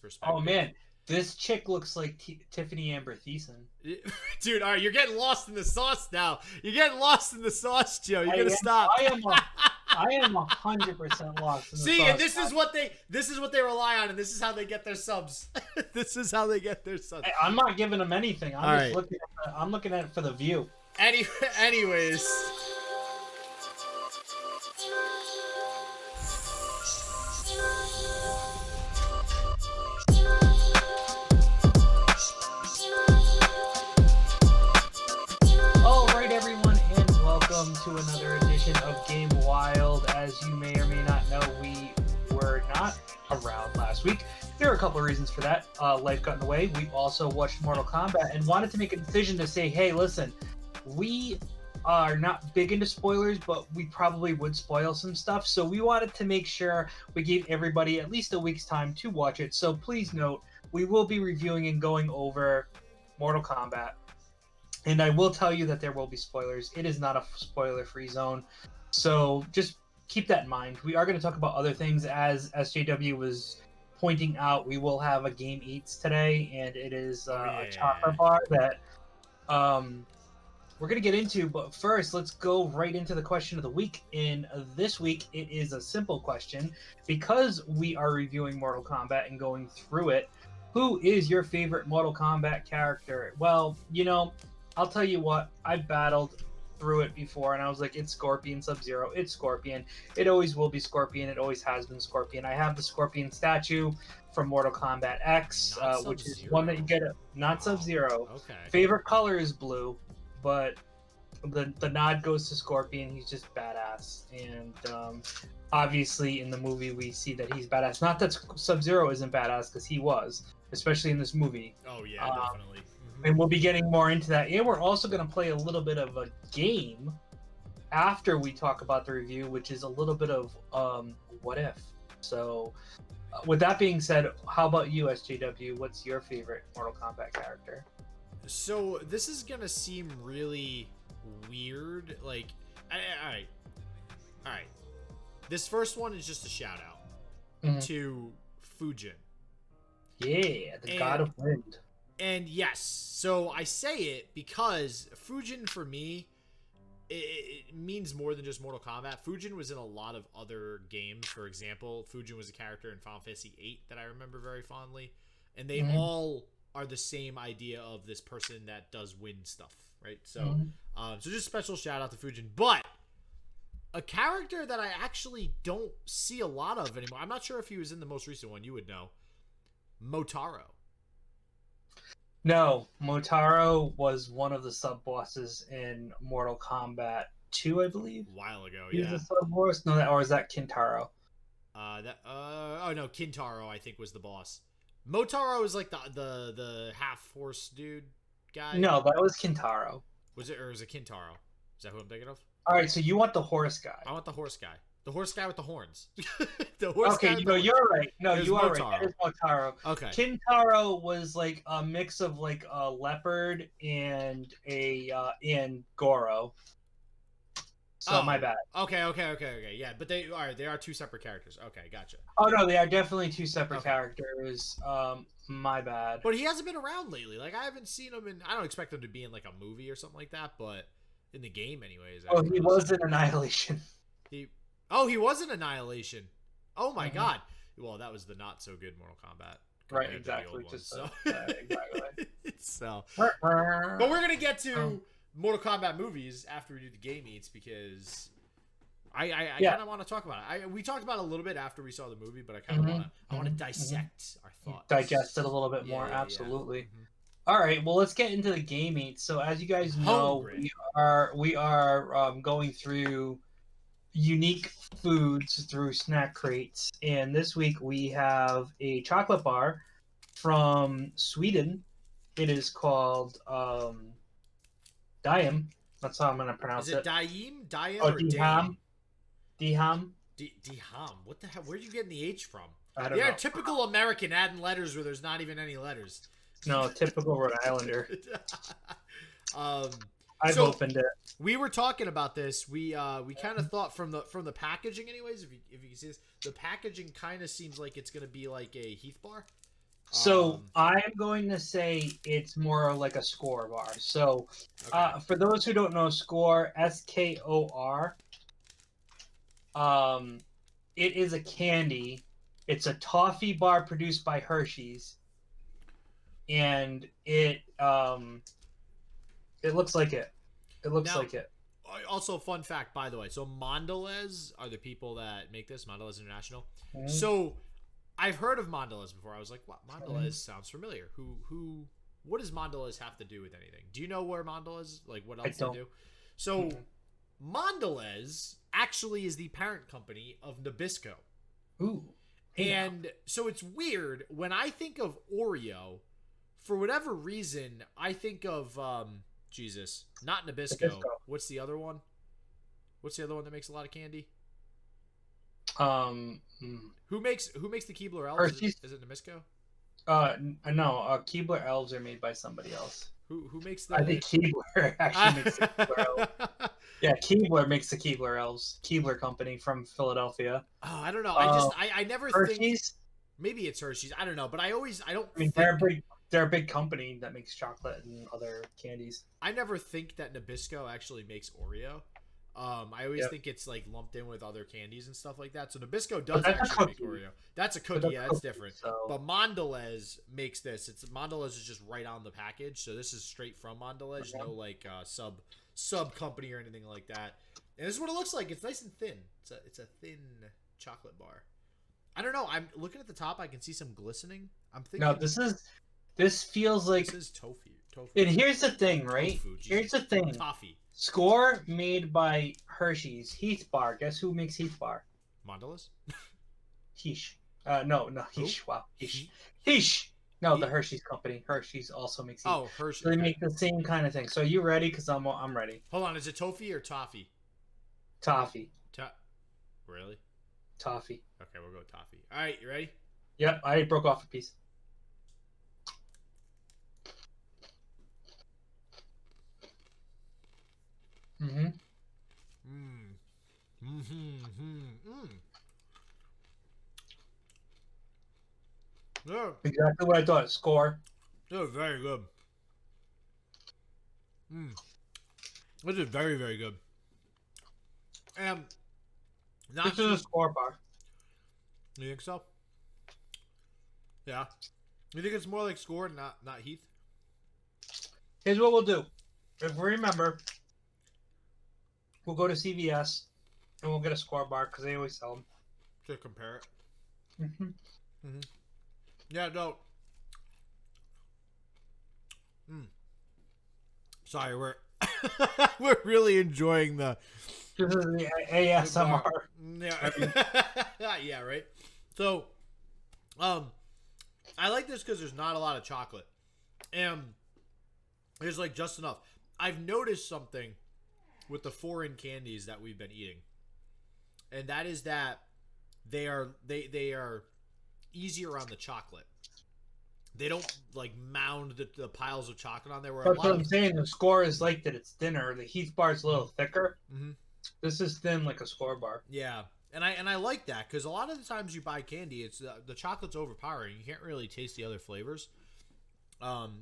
perspective. Oh man, this chick looks like Tiffany Amber Thiessen. Dude, all right, you're getting lost in the sauce now. You're getting lost in the sauce, Joe. You're gonna stop. I am 100% lost in the See, sauce. and this is what they rely on, and this is how they get their subs. This is how they get their subs. I'm not giving them anything. I'm looking at it for the view. Anyways. To another edition of Game Wild. As you may or may not know, we were not around last week. There are a couple of reasons for that. Life got in the way. We also watched Mortal Kombat and wanted to make a decision to say, hey, listen, we are not big into spoilers, but we probably would spoil some stuff. So we wanted to make sure we gave everybody at least a week's time to watch it. So please note, we will be reviewing and going over Mortal Kombat. And I will tell you that there will be spoilers. It is not a spoiler-free zone. So just keep that in mind. We are going to talk about other things. As SJW was pointing out, we will have a Game Eats today, and it is a chocolate bar that we're going to get into. But first, let's go right into the question of the week. And this week, it is a simple question. Because we are reviewing Mortal Kombat and going through it, who is your favorite Mortal Kombat character? Well, you know, I'll tell you what, I've battled through it before, and I was like, it's Scorpion, Sub-Zero, it's Scorpion. It always will be Scorpion, it always has been Scorpion. I have the Scorpion statue from Mortal Kombat X, which is one that you get, not Sub-Zero. Okay. Favorite color is blue, but the nod goes to Scorpion. He's just badass, and obviously in the movie we see that he's badass. Not that Sub-Zero isn't badass, because he was, especially in this movie. Oh yeah, definitely. And we'll be getting more into that. And we're also going to play a little bit of a game after we talk about the review, which is a little bit of what if. So with that being said, how about you, SJW? What's your favorite Mortal Kombat character? So this is going to seem really weird. Like, all right. This first one is just a shout out to Fujin. Yeah, the God of Wind. And yes, so I say it because Fujin for me, it means more than just Mortal Kombat. Fujin was in a lot of other games. For example, Fujin was a character in Final Fantasy VIII that I remember very fondly. And they all are the same idea of this person that does wind stuff, right? So, so just special shout out to Fujin. But a character that I actually don't see a lot of anymore. I'm not sure if he was in the most recent one. You would know. Motaro. No, Motaro was one of the sub-bosses in Mortal Kombat 2, I believe. A while ago, He was a sub-boss? No, or is that Kintaro? Oh no, Kintaro I think was the boss. Motaro is like the half horse dude guy. No, that was Kintaro. Was it, or is it Kintaro? Is that who I'm thinking of? All right, so you want the horse guy. I want the horse guy. The horse guy with the horns. The horse guy. Okay, no, you're right. No, you are Motaro. right. That is Motaro. Okay. Kintaro was like a mix of like a leopard and and Goro. So my bad. Okay. Yeah, but they are two separate characters. Okay, gotcha. Oh no, they are definitely two separate characters. My bad. But he hasn't been around lately. Like I haven't seen him in. I don't expect him to be in like a movie or something like that, but in the game, anyways. Oh, he was in Annihilation. He was in Annihilation. Oh my god. Well, that was the not so good Mortal Kombat. Right, exactly. Exactly. So, but we're gonna get to Mortal Kombat movies after we do the Game Eats because I kind of want to talk about it. We talked about it a little bit after we saw the movie, but I kind of want to dissect our thoughts, digest it a little bit more. Absolutely. Yeah. All right, well, let's get into the Game Eats. So, as you guys know, we are going through unique foods through snack crates, and this week we have a chocolate bar from Sweden. It is called Diem. That's how I'm going to pronounce it. Is it Diem? Diem or Diem? Diem. Diem. What the hell? Where are you getting the H from? I don't know. Typical American adding letters where there's not even any letters. No, typical Rhode Islander. I've opened it. We were talking about this. We kind of thought from the packaging, anyways. If you can see this, the packaging kind of seems like it's going to be like a Heath bar. So I'm going to say it's more like a score bar. So for those who don't know, score, SKOR, it is a candy. It's a toffee bar produced by Hershey's, and it looks like it. It looks like it. Also, fun fact, by the way. So Mondelez are the people that make this. Mondelez International. Mm-hmm. So I've heard of Mondelez before. I was like, what? Mondelez sounds familiar. What does Mondelez have to do with anything? Do you know where Mondelez, like what else they do? So Mondelez actually is the parent company of Nabisco. Ooh. And so it's weird when I think of Oreo, for whatever reason, I think of Jesus, not Nabisco. What's the other one? What's the other one that makes a lot of candy? Who makes the Keebler Elves? Is it Nabisco? No. Keebler Elves are made by somebody else. Who makes the? I think Keebler actually makes the Keebler Elves. Yeah, Keebler makes the Keebler Elves. Keebler Company from Philadelphia. Oh, I don't know. I never Hershey's? think. Maybe it's Hershey's. I don't know, but I don't. I mean, they're a big company that makes chocolate and other candies. I never think that Nabisco actually makes Oreo. I always think it's like lumped in with other candies and stuff like that. So Nabisco does actually make Oreo. That's a cookie. Yeah, that's different. So. But Mondelez makes this. Mondelez is just right on the package. So this is straight from Mondelez. No like sub company or anything like that. And this is what it looks like. It's nice and thin. It's a thin chocolate bar. I don't know. I'm looking at the top. I can see some glistening. I'm thinking. No, this feels like. This is tofu. And here's the thing, right? Here's the thing. Toffee. Score made by Hershey's. Heath Bar. Guess who makes Heath Bar? Mondelez? Heesh. No, Heesh. Wow. Heesh. No, the Hershey's company. Hershey's also makes Heath. Oh, Hershey. So they make the same kind of thing. So you ready? Because I'm ready. Hold on. Is it toffee or toffee? Toffee. Really? Toffee. Okay, we'll go with toffee. All right, you ready? Yep, I broke off a piece. Mm-hmm. Yeah. Exactly what I thought. Score. They're very good. This is very, very good. This is a score bar. You think so? Yeah. You think it's more like score, not Heath? Here's what we'll do. If we remember, we'll go to CVS and we'll get a score bar because they always sell them. To compare it. Yeah, no. Sorry, we're really enjoying the. This is the ASMR. Yeah. Yeah, right. So, I like this because there's not a lot of chocolate, and there's like just enough. I've noticed something with the foreign candies that we've been eating, and that is that they are easier on the chocolate. They don't like mound the piles of chocolate on there. That's what I'm saying. The score is like that. It's thinner. The Heath bar is a little thicker. Mm-hmm. This is thin like a score bar. Yeah, and I like that because a lot of the times you buy candy, it's the chocolate's overpowering. You can't really taste the other flavors.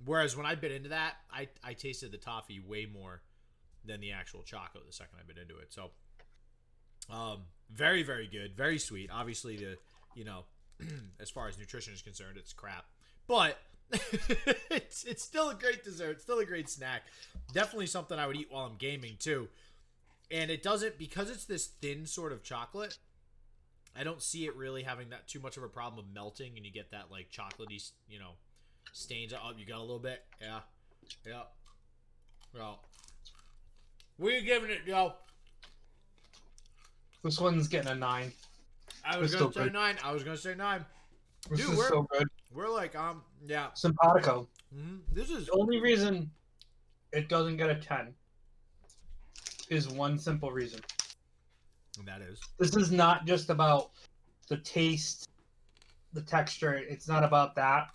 Whereas when I bit into that, I tasted the toffee way more than the actual chocolate the second I bit into it. So, very, very good, very sweet. Obviously, as far as nutrition is concerned, it's crap. But it's still a great dessert, still a great snack. Definitely something I would eat while I'm gaming too. And it doesn't, because it's this thin sort of chocolate, I don't see it really having that too much of a problem of melting and you get that like chocolatey, stains. Oh, you got a little bit? Yeah. Yeah. Well, what are you giving it, Joe? This one's getting a 9. I was going to say 9. I was going to say 9. This Dude, is so good. We're like, yeah. Simpatico. This is... The only reason it doesn't get a 10 is one simple reason. And that is? This is not just about the taste, the texture. It's not about that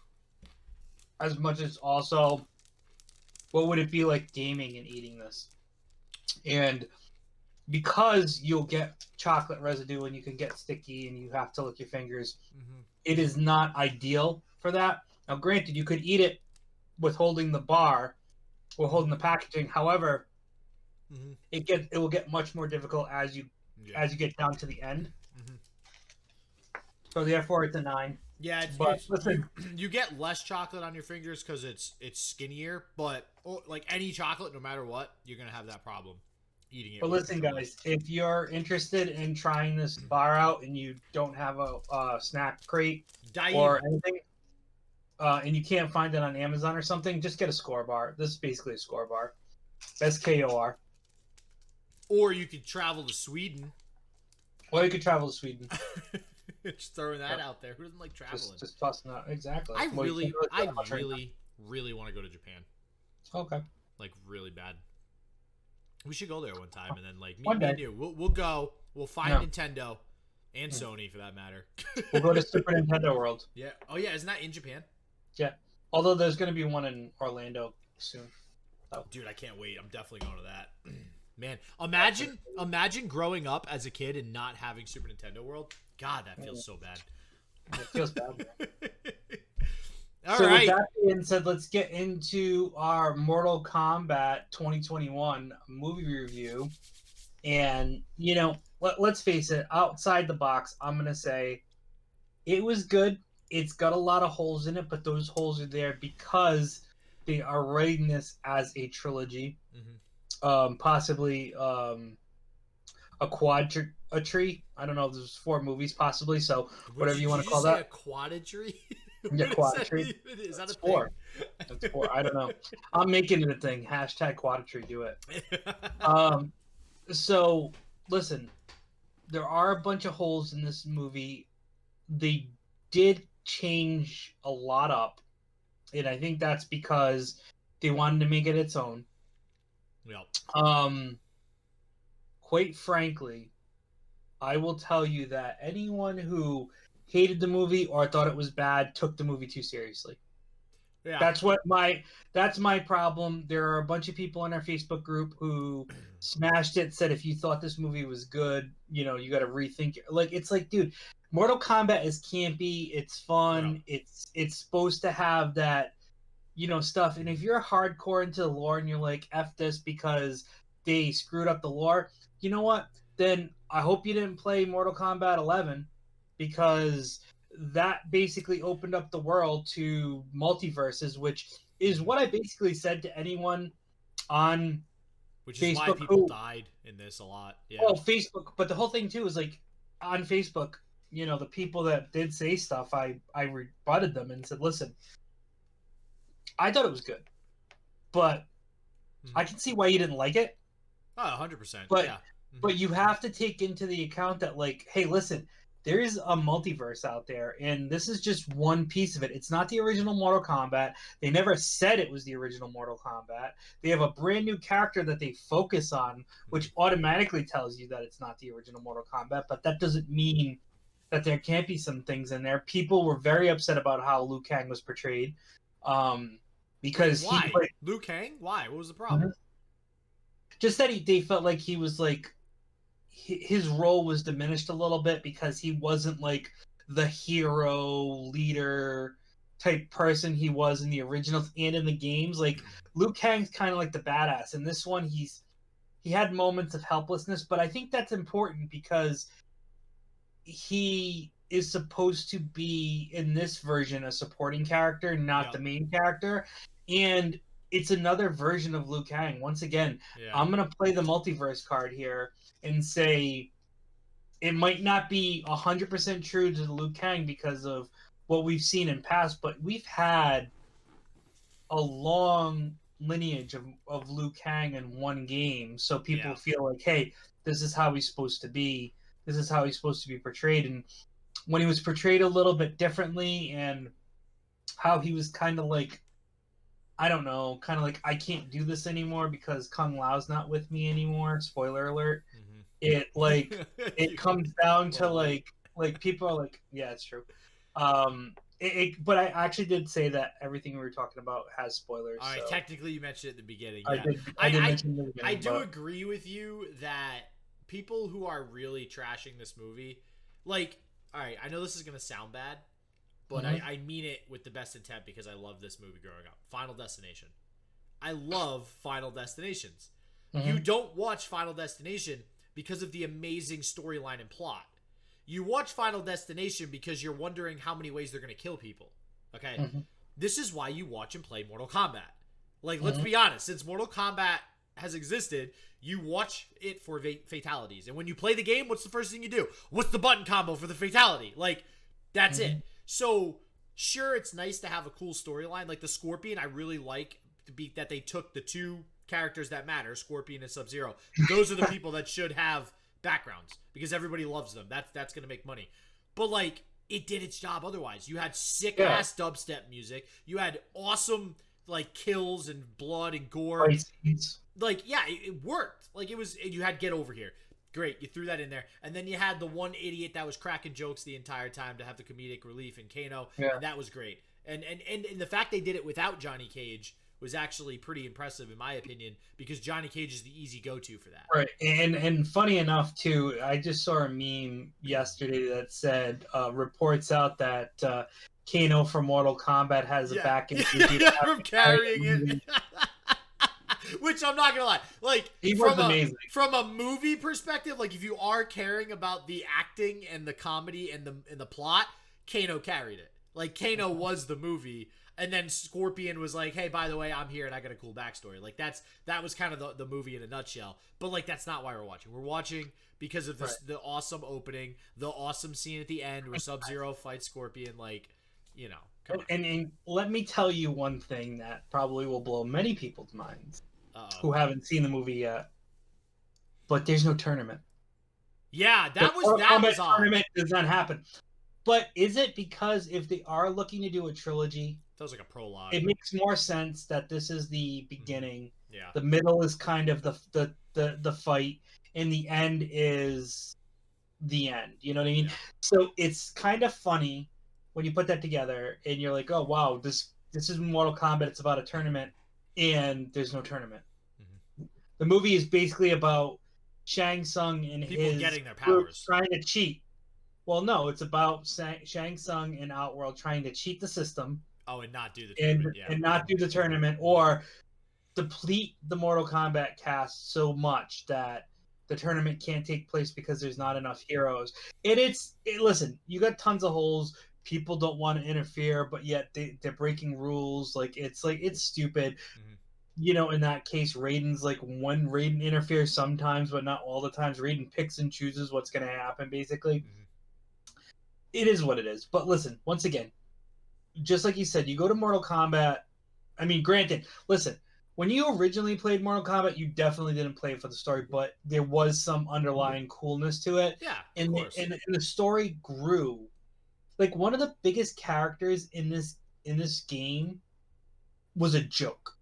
as much as also what would it be like gaming and eating this. And because you'll get chocolate residue and you can get sticky and you have to lick your fingers, it is not ideal for that. Now, granted, you could eat it with holding the bar or holding the packaging. However, Mm-hmm. it will get much more difficult Yeah. as you get down to the end. Mm-hmm. So therefore, it's a 9. Yeah, But it's listen, you get less chocolate on your fingers because it's skinnier, but like any chocolate, no matter what, you're gonna have that problem eating it but with listen, controllers. guys, if you're interested in trying this bar out and you don't have a snack crate or Daim, anything, and you can't find it on Amazon or something, just get a score bar. This is basically a score bar. SKOR. or you could travel to Sweden. Or you could travel to Sweden. Just throwing that Yep. out there. Who doesn't like traveling? Just tossing out. Exactly. I Well, you can't really, I go that much right really, really want to go to Japan. now. Okay. Like really bad. We should go there one time, and then like One me day. and you, we'll go. We'll find Yeah. Nintendo and Sony for that matter. We'll go to Super Nintendo World. Yeah. Oh yeah, isn't that in Japan? Yeah. Although there's going to be one in Orlando soon. Dude, I can't wait. I'm definitely going to that. Man, imagine growing up as a kid and not having Super Nintendo World. God, that feels so bad. It feels bad. All so right. with that being said, let's get into our Mortal Kombat 2021 movie review. And, you know, let's face it, outside the box, I'm going to say it was good. It's got a lot of holes in it, but those holes are there because they are writing this as a trilogy. Possibly a quadrilogy. I don't know. There's 4 movies possibly. So whatever you want to call that. A quadrilogy? Yeah, quadrilogy. Is that a 4. thing? That's 4. I don't know. I'm making it a thing. Hashtag quadrilogy. Do it. So listen, there are a bunch of holes in this movie. They did change a lot up, and I think that's because they wanted to make it its own. Yep. Quite frankly, I will tell you that anyone who hated the movie or thought it was bad took the movie too seriously. Yeah. That's my problem. There are a bunch of people in our Facebook group who smashed it, said if you thought this movie was good, you know, you got to rethink it. Like it's like, dude, Mortal Kombat is campy, it's fun, Yeah. it's supposed to have that, you know, stuff. And if you're hardcore into the lore and you're like F this because they screwed up the lore, you know what? Then I hope you didn't play Mortal Kombat 11 because that basically opened up the world to multiverses, which is what I basically said to anyone on Which Facebook is why people died in this a lot. Yeah. Oh, Facebook, but the whole thing too is like on Facebook, you know, the people that did say stuff, I rebutted them and said, listen, I thought it was good, but I can see why you didn't like it. Oh, 100%. But Yeah. but you have to take into the account that like, hey, listen, there is a multiverse out there, and this is just one piece of it. It's not the original Mortal Kombat. They never said it was the original Mortal Kombat. They have a brand new character that they focus on, which automatically tells you that it's not the original Mortal Kombat, but that doesn't mean that there can't be some things in there. People were very upset about how Liu Kang was portrayed. Because why? Liu Kang? Why? What was the problem? Just that they felt like he was like his role was diminished a little bit because he wasn't like the hero leader type person he was in the originals and in the games. Like Liu Kang's kind of like the badass. In this one, he had moments of helplessness, but I think that's important because he is supposed to be in this version a supporting character, not the main character, and it's another version of Liu Kang. Once again, I'm gonna play the multiverse card here and say it might not be 100% true to the Liu Kang because of what we've seen in past, but we've had a long lineage of Liu Kang in one game, so people feel like, hey, this is how he's supposed to be. This is how he's supposed to be portrayed. And when he was portrayed a little bit differently and how he was kind of like, I don't know, kind of like, I can't do this anymore because Kung Lao's not with me anymore. Spoiler alert. It like it comes down to like people are like, yeah, it's true. But I actually did say that everything we were talking about has spoilers. All right, so. technically you mentioned it at the beginning. I Yeah. did mention it at the beginning, I do agree with you that people who are really trashing this movie, like, all right, I know this is gonna sound bad, but I mean it with the best intent because I love this movie growing up. Final Destination. I love Final Destinations. You don't watch Final Destination because of the amazing storyline and plot. You watch Final Destination because you're wondering how many ways they're going to kill people. Okay? This is why you watch and play Mortal Kombat. Like, let's be honest. Since Mortal Kombat has existed, you watch it for fatalities. And when you play the game, what's the first thing you do? What's the button combo for the fatality? Like, that's it. So, sure, it's nice to have a cool storyline. Like, the Scorpion, I really like that they took the two characters that matter, Scorpion and Sub-Zero. Those are the people that should have backgrounds because everybody loves them. That's going to make money. But, like, it did its job otherwise. You had sick-ass dubstep music. You had awesome, like, kills and blood and gore. Like, yeah, it worked. Like, you had Get Over Here. Great, you threw that in there. And then you had the one idiot that was cracking jokes the entire time to have the comedic relief in Kano. And that was great. And the fact they did it without Johnny Cage was actually pretty impressive in my opinion because Johnny Cage is the easy go-to for that. Right. And funny enough too, I just saw a meme yesterday that said reports out that Kano from Mortal Kombat has a back injury from carrying it. Which I'm not gonna lie, like he was amazing. From a movie perspective, like if you are caring about the acting and the comedy and the plot, Kano carried it. Like Kano was the movie. And then Scorpion was like, hey, by the way, I'm here and I got a cool backstory. Like that was kind of the movie in a nutshell. But like that's not why we're watching. We're watching because of this, the awesome opening, the awesome scene at the end where Sub-Zero fights Scorpion. Like, you know, come on. And let me tell you one thing that probably will blow many people's minds who haven't seen the movie yet. But there's no tournament. Yeah, that was odd. Tournament does not happen. But is it because if they are looking to do a trilogy, that was like a prologue. It makes more sense that this is the beginning. Yeah. The middle is kind of the fight, and the end is the end. You know what I mean? Yeah. So it's kind of funny when you put that together, and you're like, oh wow, this is Mortal Kombat. It's about a tournament, and there's no tournament. The movie is basically about Shang Tsung and people his getting their powers, trying to cheat. Well, no, it's about Shang Tsung and Outworld trying to cheat the system. Oh, and not do the tournament. And not do the tournament, or deplete the Mortal Kombat cast so much that the tournament can't take place because there's not enough heroes. Listen, you got tons of holes. People don't want to interfere, but yet they're breaking rules. Like it's stupid. You know, in that case, Raiden's like when Raiden interferes sometimes, but not all the times. Raiden picks and chooses what's going to happen, basically. It is what it is. But listen, once again, just like you said, you go to Mortal Kombat. I mean, granted, listen, when you originally played Mortal Kombat, you definitely didn't play it for the story, but there was some underlying coolness to it. Yeah, and of course. And the story grew. Like one of the biggest characters in this game was a joke.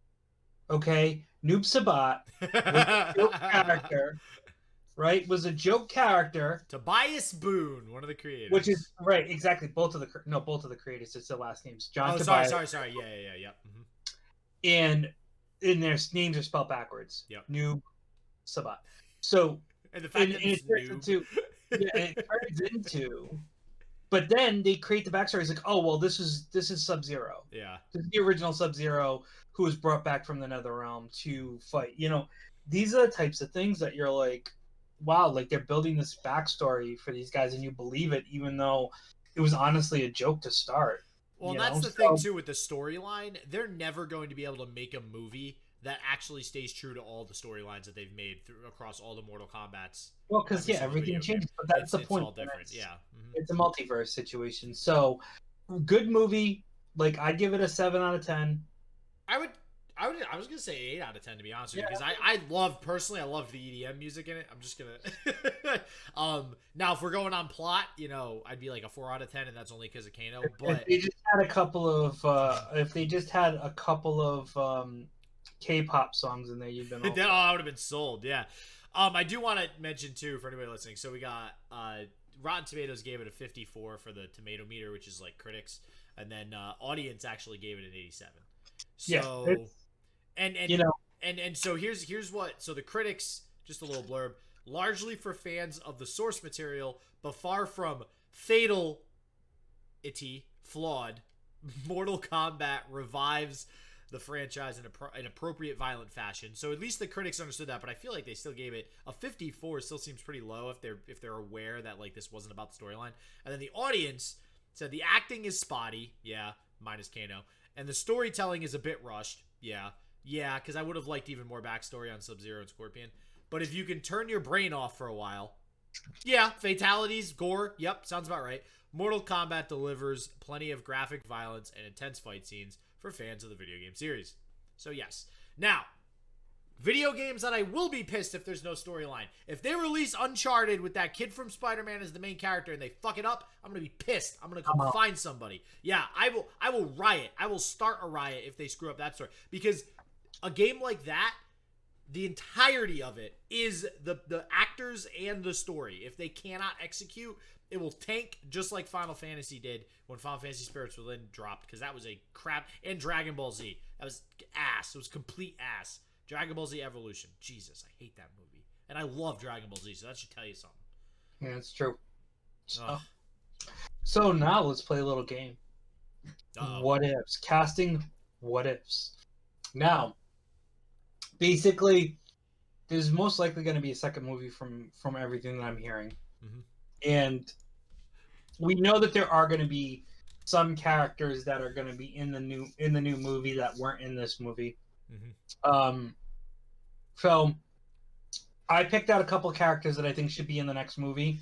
Okay, Noob Sabat was a joke character. Right, was a joke character. Tobias Boone, one of the creators. Which is right, exactly. Both of the creators. It's their last names. John. Oh, Tobias. Sorry. Yeah. And their names are spelled backwards. Yep. Noob Sabat. So and the fact that it's noob. It turns into. But then they create the backstory. It's like, oh well, this is Sub-Zero. Yeah. This is the original Sub-Zero who was brought back from the Netherrealm to fight. You know, these are the types of things that you're like, wow, like they're building this backstory for these guys and you believe it even though it was honestly a joke to start. Well, that's the thing too with the storyline. They're never going to be able to make a movie that actually stays true to all the storylines that they've made across all the Mortal Kombats. Well, because everything changes, but that's the point. It's all different, It's a multiverse situation. So, good movie. Like, I'd give it a 7 out of 10. I was gonna say 8 out of 10 to be honest with you, because I loved the EDM music in it. I'm just gonna now if we're going on plot, you know, I'd be like a 4 out of 10, and that's only because of Kano. But if they just had a couple of K-pop songs in there, you've been all I would have been sold. Yeah. I do want to mention too for anybody listening. So we got Rotten Tomatoes gave it a 54 for the tomato meter, which is like critics, and then audience actually gave it an 87. So yeah, and you know, and so here's what. So the critics, just a little blurb, largely for fans of the source material, but far from fatality flawed. Mortal Kombat revives the franchise in an appropriate violent fashion. So at least the critics understood that, but I feel like they still gave it a 54. Still seems pretty low if they're aware that like this wasn't about the storyline. And then the audience said the acting is spotty, yeah, minus Kano, and the storytelling is a bit rushed, yeah, because I would have liked even more backstory on Sub-Zero and Scorpion. But if you can turn your brain off for a while, yeah, fatalities, gore, yep, sounds about right. Mortal Kombat delivers plenty of graphic violence and intense fight scenes for fans of the video game series. So yes. Now, video games that I will be pissed if there's no storyline. If they release Uncharted with that kid from Spider-Man as the main character and they fuck it up, I'm going to be pissed. I'm going to come find somebody. Yeah, I will riot. I will start a riot if they screw up that story. Because a game like that, the entirety of it is the actors and the story. If they cannot execute, it will tank just like Final Fantasy did when Final Fantasy Spirits Within dropped, because that was a crap. And Dragon Ball Z. That was ass. It was complete ass. Dragon Ball Z Evolution. Jesus, I hate that movie. And I love Dragon Ball Z, so that should tell you something. Yeah, it's true. So now let's play a little game. What ifs? Casting what ifs. Now, basically, there's most likely going to be a second movie from everything that I'm hearing. And we know that there are going to be some characters that are going to be in the new movie that weren't in this movie. So I picked out a couple of characters that I think should be in the next movie.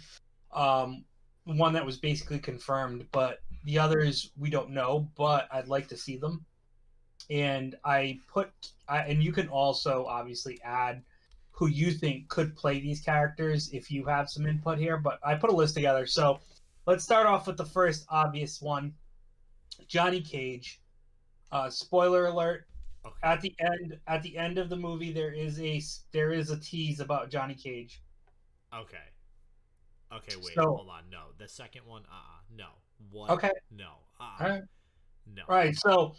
One that was basically confirmed, but the others we don't know, but I'd like to see them. And and you can also obviously add who you think could play these characters if you have some input here, but I put a list together. So let's start off with the first obvious one, Johnny Cage. Spoiler alert. Okay. At the end of the movie, there is a tease about Johnny Cage. Okay, wait, hold on. No, the second one, no. What? Okay. No. All right. No. All right. So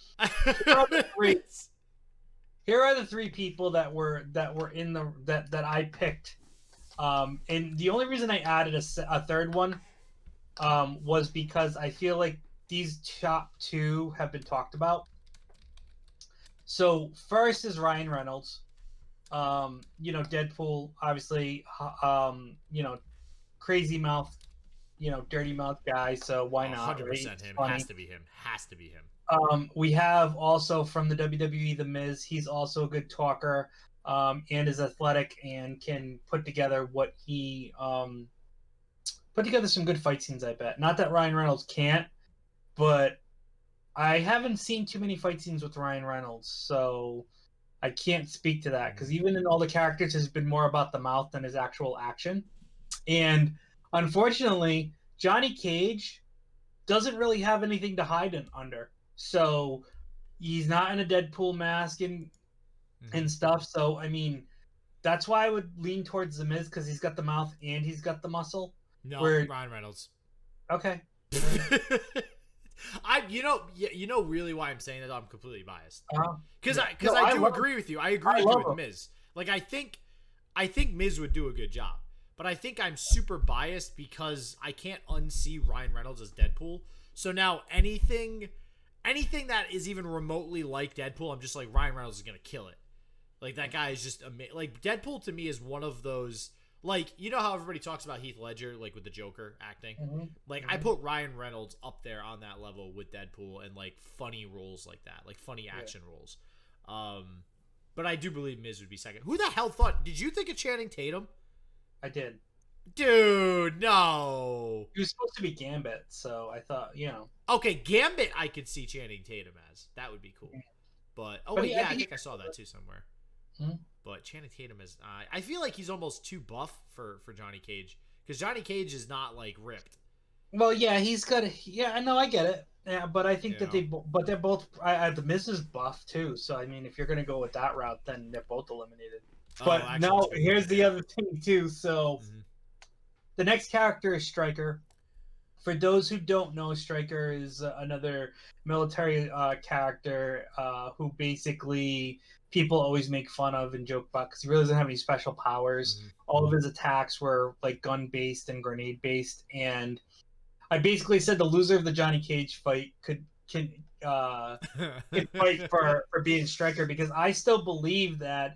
here are the three people that were in that I picked. And the only reason I added a third one was because I feel like these top two have been talked about. So first is Ryan Reynolds. Deadpool, obviously, crazy mouth, dirty mouth guy. So why not? 100% him. Has to be him. Has to be him. We have also from the WWE, The Miz. He's also a good talker, and is athletic and can put together some good fight scenes, I bet. Not that Ryan Reynolds can't, but I haven't seen too many fight scenes with Ryan Reynolds, so I can't speak to that, because even in all the characters, has been more about the mouth than his actual action. And unfortunately, Johnny Cage doesn't really have anything to hide under. So he's not in a Deadpool mask and stuff. So, I mean, that's why I would lean towards The Miz, because he's got the mouth and he's got the muscle. No, Ryan Reynolds. Okay. Really why I'm saying that I'm completely biased. Because I do agree with you. I agree with Miz. Like, I think Miz would do a good job. But I think I'm super biased because I can't unsee Ryan Reynolds as Deadpool. So now anything that is even remotely like Deadpool, I'm just like, Ryan Reynolds is going to kill it. Like, that guy is just amazing. Like, Deadpool to me is one of those, like, you know how everybody talks about Heath Ledger, like, with the Joker acting? I put Ryan Reynolds up there on that level with Deadpool and, like, funny roles like that. Like, funny action roles. But I do believe Miz would be second. Who the hell thought? Did you think of Channing Tatum? I did. Dude, no. He was supposed to be Gambit, so I thought, Okay, Gambit I could see Channing Tatum as. That would be cool. But, I think I saw that too somewhere. But Channing Tatum is... I feel like he's almost too buff for Johnny Cage. Because Johnny Cage is not, like, ripped. Well, yeah, he's got... Yeah, no, I get it. Yeah, but I think that they're both... The Miz is buff, too. So, I mean, if you're going to go with that route, then they're both eliminated. But here's the other thing, too. So, the next character is Stryker. For those who don't know, Stryker is another military character who basically people always make fun of and joke about because he really doesn't have any special powers. All of his attacks were like gun-based and grenade-based. And I basically said the loser of the Johnny Cage fight can fight for being Striker, because I still believe that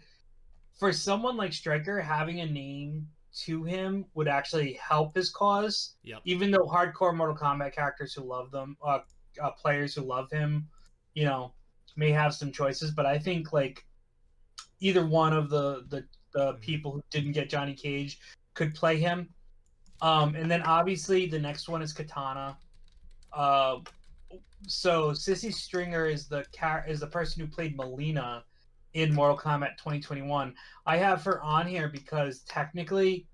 for someone like Striker, having a name to him would actually help his cause. Yep. Even though hardcore Mortal Kombat characters who love them, players who love him, may have some choices. But I think like either one of the people who didn't get Johnny Cage could play him. And then obviously the next one is Katana. So Sissy Stringer is the person who played Melina in Mortal Kombat 2021. I have her on here because technically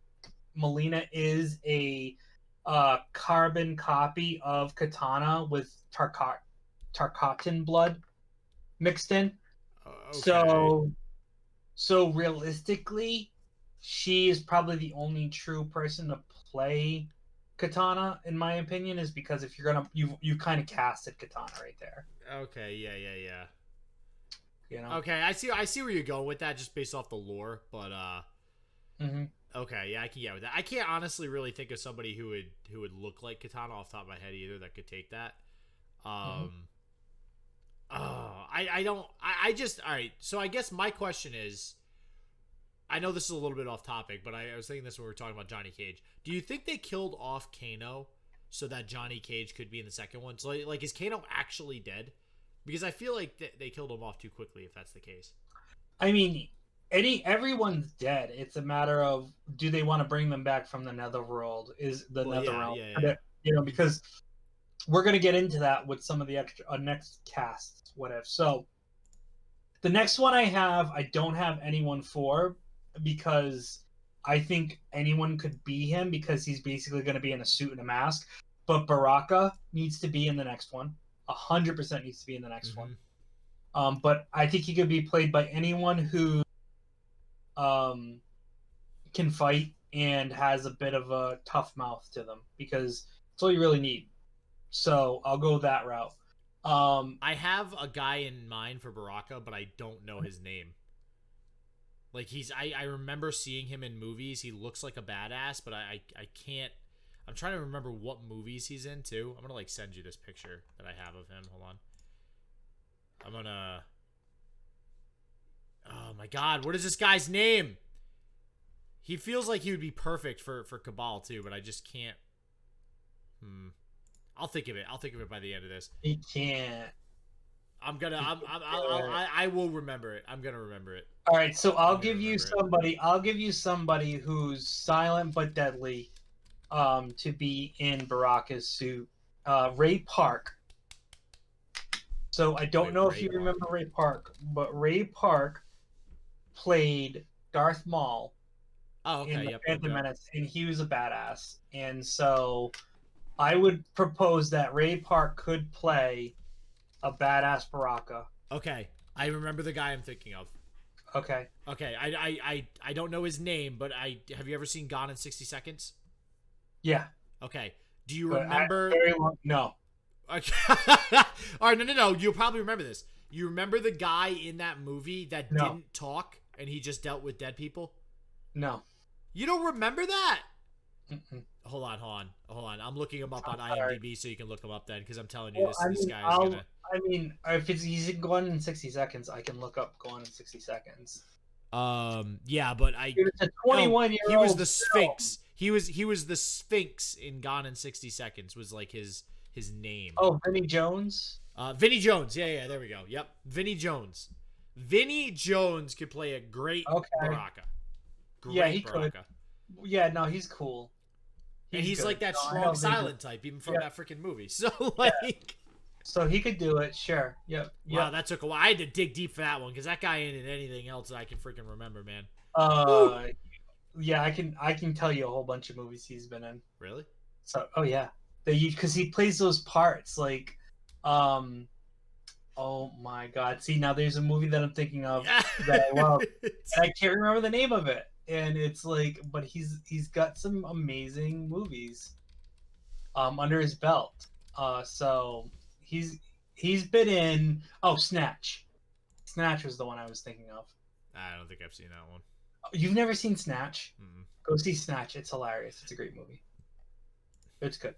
Melina is a carbon copy of Katana with Tarkatan blood mixed in. Okay. So realistically, she is probably the only true person to play Katana, in my opinion, is because if you're gonna you kind of casted Katana right there. Okay. Yeah. You know. Okay, I see where you're going with that, just based off the lore, but Mm-hmm. okay, yeah, I can get with that. I can't honestly really think of somebody who would look like Katana off the top of my head either that could take that. I don't. I just all right. So I guess my question is, I know this is a little bit off topic, but I was thinking this when we were talking about Johnny Cage. Do you think they killed off Kano so that Johnny Cage could be in the second one? So like is Kano actually dead? Because I feel like they killed him off too quickly if that's the case. I mean, everyone's dead. It's a matter of, do they want to bring them back from the Netherworld? Is the Netherrealm? Yeah. Because we're gonna get into that with some of the extra next casts. What if? So the next one I don't have anyone for, because I think anyone could be him, because he's basically going to be in a suit and a mask. But Baraka needs to be in the next one. 100% needs to be in the next one. But I think he could be played by anyone who can fight and has a bit of a tough mouth to them, because that's all you really need. So I'll go that route. I have a guy in mind for Baraka, but I don't know his name. Like I remember seeing him in movies. He looks like a badass, but I can't. I'm trying to remember what movies he's in too. I'm gonna like send you this picture that I have of him. Hold on. I'm gonna. Oh my God, what is this guy's name? He feels like he would be perfect for Cabal too, but I just can't. I'll think of it. I'll think of it by the end of this. He can't. I will remember it. I'm gonna remember it. All right, so I'll give you somebody who's silent but deadly, to be in Baraka's suit. Ray Park. So I don't know if you remember Ray Park, but Ray Park played Darth Maul. Oh, okay. In the Phantom Menace, and he was a badass. And so I would propose that Ray Park could play a badass Baraka. Okay, I remember the guy I'm thinking of. Okay. I don't know his name, but have you ever seen Gone in 60 Seconds? Yeah. Okay. Do you remember? No. Okay. All right, no. You'll probably remember this. You remember the guy in that movie that didn't talk and he just dealt with dead people? No. You don't remember that? Mm-mm. Hold on. I'm looking him up on IMDb so you can look him up then, because I'm telling you, this guy is gonna. I mean, if he's going in 60 seconds, I can look up Gone in 60 seconds. Yeah, but It's a 21-year-old. He was the Sphinx. He was the Sphinx in Gone in 60 Seconds. Was like his name. Oh, Vinnie Jones. Vinnie Jones. Yeah. There we go. Yep, Vinnie Jones. Vinnie Jones could play a great Baraka. He could. Yeah, no, he's cool. He's like that strong silent type, even from that freaking movie. So like. Yeah. So he could do it, sure. Yep. Wow, that took a while. I had to dig deep for that one, because that guy ain't in anything else that I can freaking remember, man. Yeah, I can tell you a whole bunch of movies he's been in. Really? So, yeah, because he plays those parts like, oh my God! See, now there's a movie that I'm thinking of that I love, and I can't remember the name of it, and it's like, but he's got some amazing movies, under his belt, so. He's been in Snatch. Snatch was the one I was thinking of. I don't think I've seen that one. You've never seen Snatch? Mm-mm. Go see Snatch. It's hilarious. It's a great movie. It's good.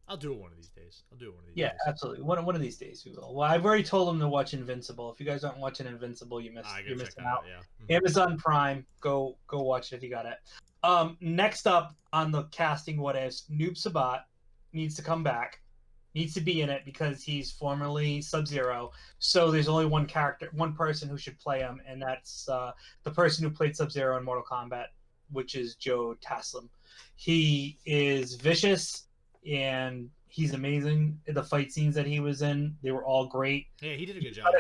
I'll do it one of these days. I'll do it one of these Yeah, days. absolutely. One of these days we will. Well, I've already told him to watch Invincible. If you guys aren't watching Invincible, I gotta you're check missing that out. out. Yeah. Amazon Prime, go watch it if you got it. Next up on the casting, what is Noob Sabat needs to come back, needs to be in it because he's formerly Sub-Zero. So there's only one person who should play him, and that's the person who played Sub-Zero in Mortal Kombat, which is Joe Taslim. He is vicious and he's amazing. The fight scenes that he was in, they were all great. Yeah, he did a good job.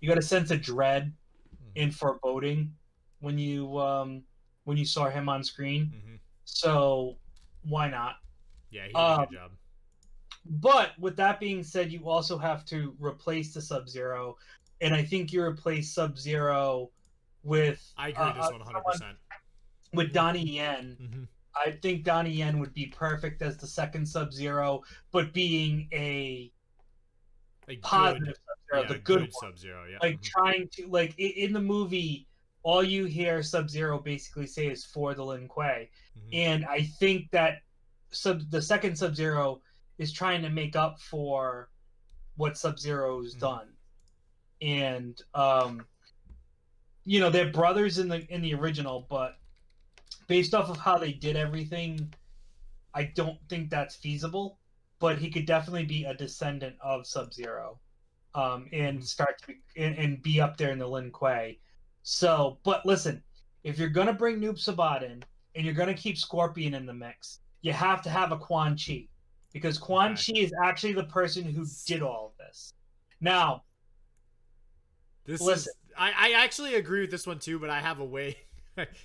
You got a sense of dread and foreboding when you saw him on screen. So why not? Yeah, he did a good job. But with that being said, you also have to replace the Sub-Zero, and I think you replace Sub-Zero with I agree with this 100%. With Donnie Yen. I think Donnie Yen would be perfect as the second Sub-Zero, but being a positive Sub-Zero, the good Sub-Zero, yeah. Like trying to in the movie, all you hear Sub-Zero basically say is for the Lin Kuei, and I think that the second Sub-Zero is trying to make up for what Sub-Zero's done, and they're brothers in the original, but based off of how they did everything, I don't think that's feasible. But he could definitely be a descendant of Sub-Zero, and start to be up there in the Lin Kuei. So, but listen, if you're gonna bring Noob Sabat in and you're gonna keep Scorpion in the mix, you have to have a Quan Chi, because Quan Chi is actually the person who did all of this. Now, I actually agree with this one too, but I have a way.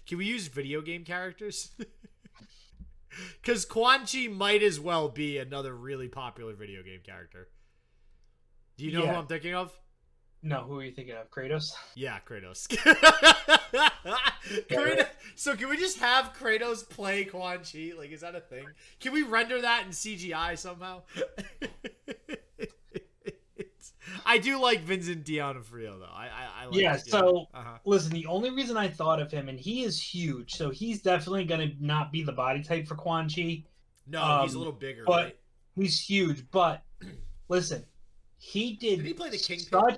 Can we use video game characters? Because Quan Chi might as well be another really popular video game character. Do you know who I'm thinking of? No, who are you thinking of? Kratos? Yeah, Kratos. So can we just have Kratos play Quan Chi? Like, is that a thing? Can we render that in CGI somehow? I do like Vincent D'Onofrio, though. I like listen, the only reason I thought of him, and he is huge, so he's definitely going to not be the body type for Quan Chi. No, he's a little bigger, but right? He's huge, but listen, he did... Did he play the Kingpin?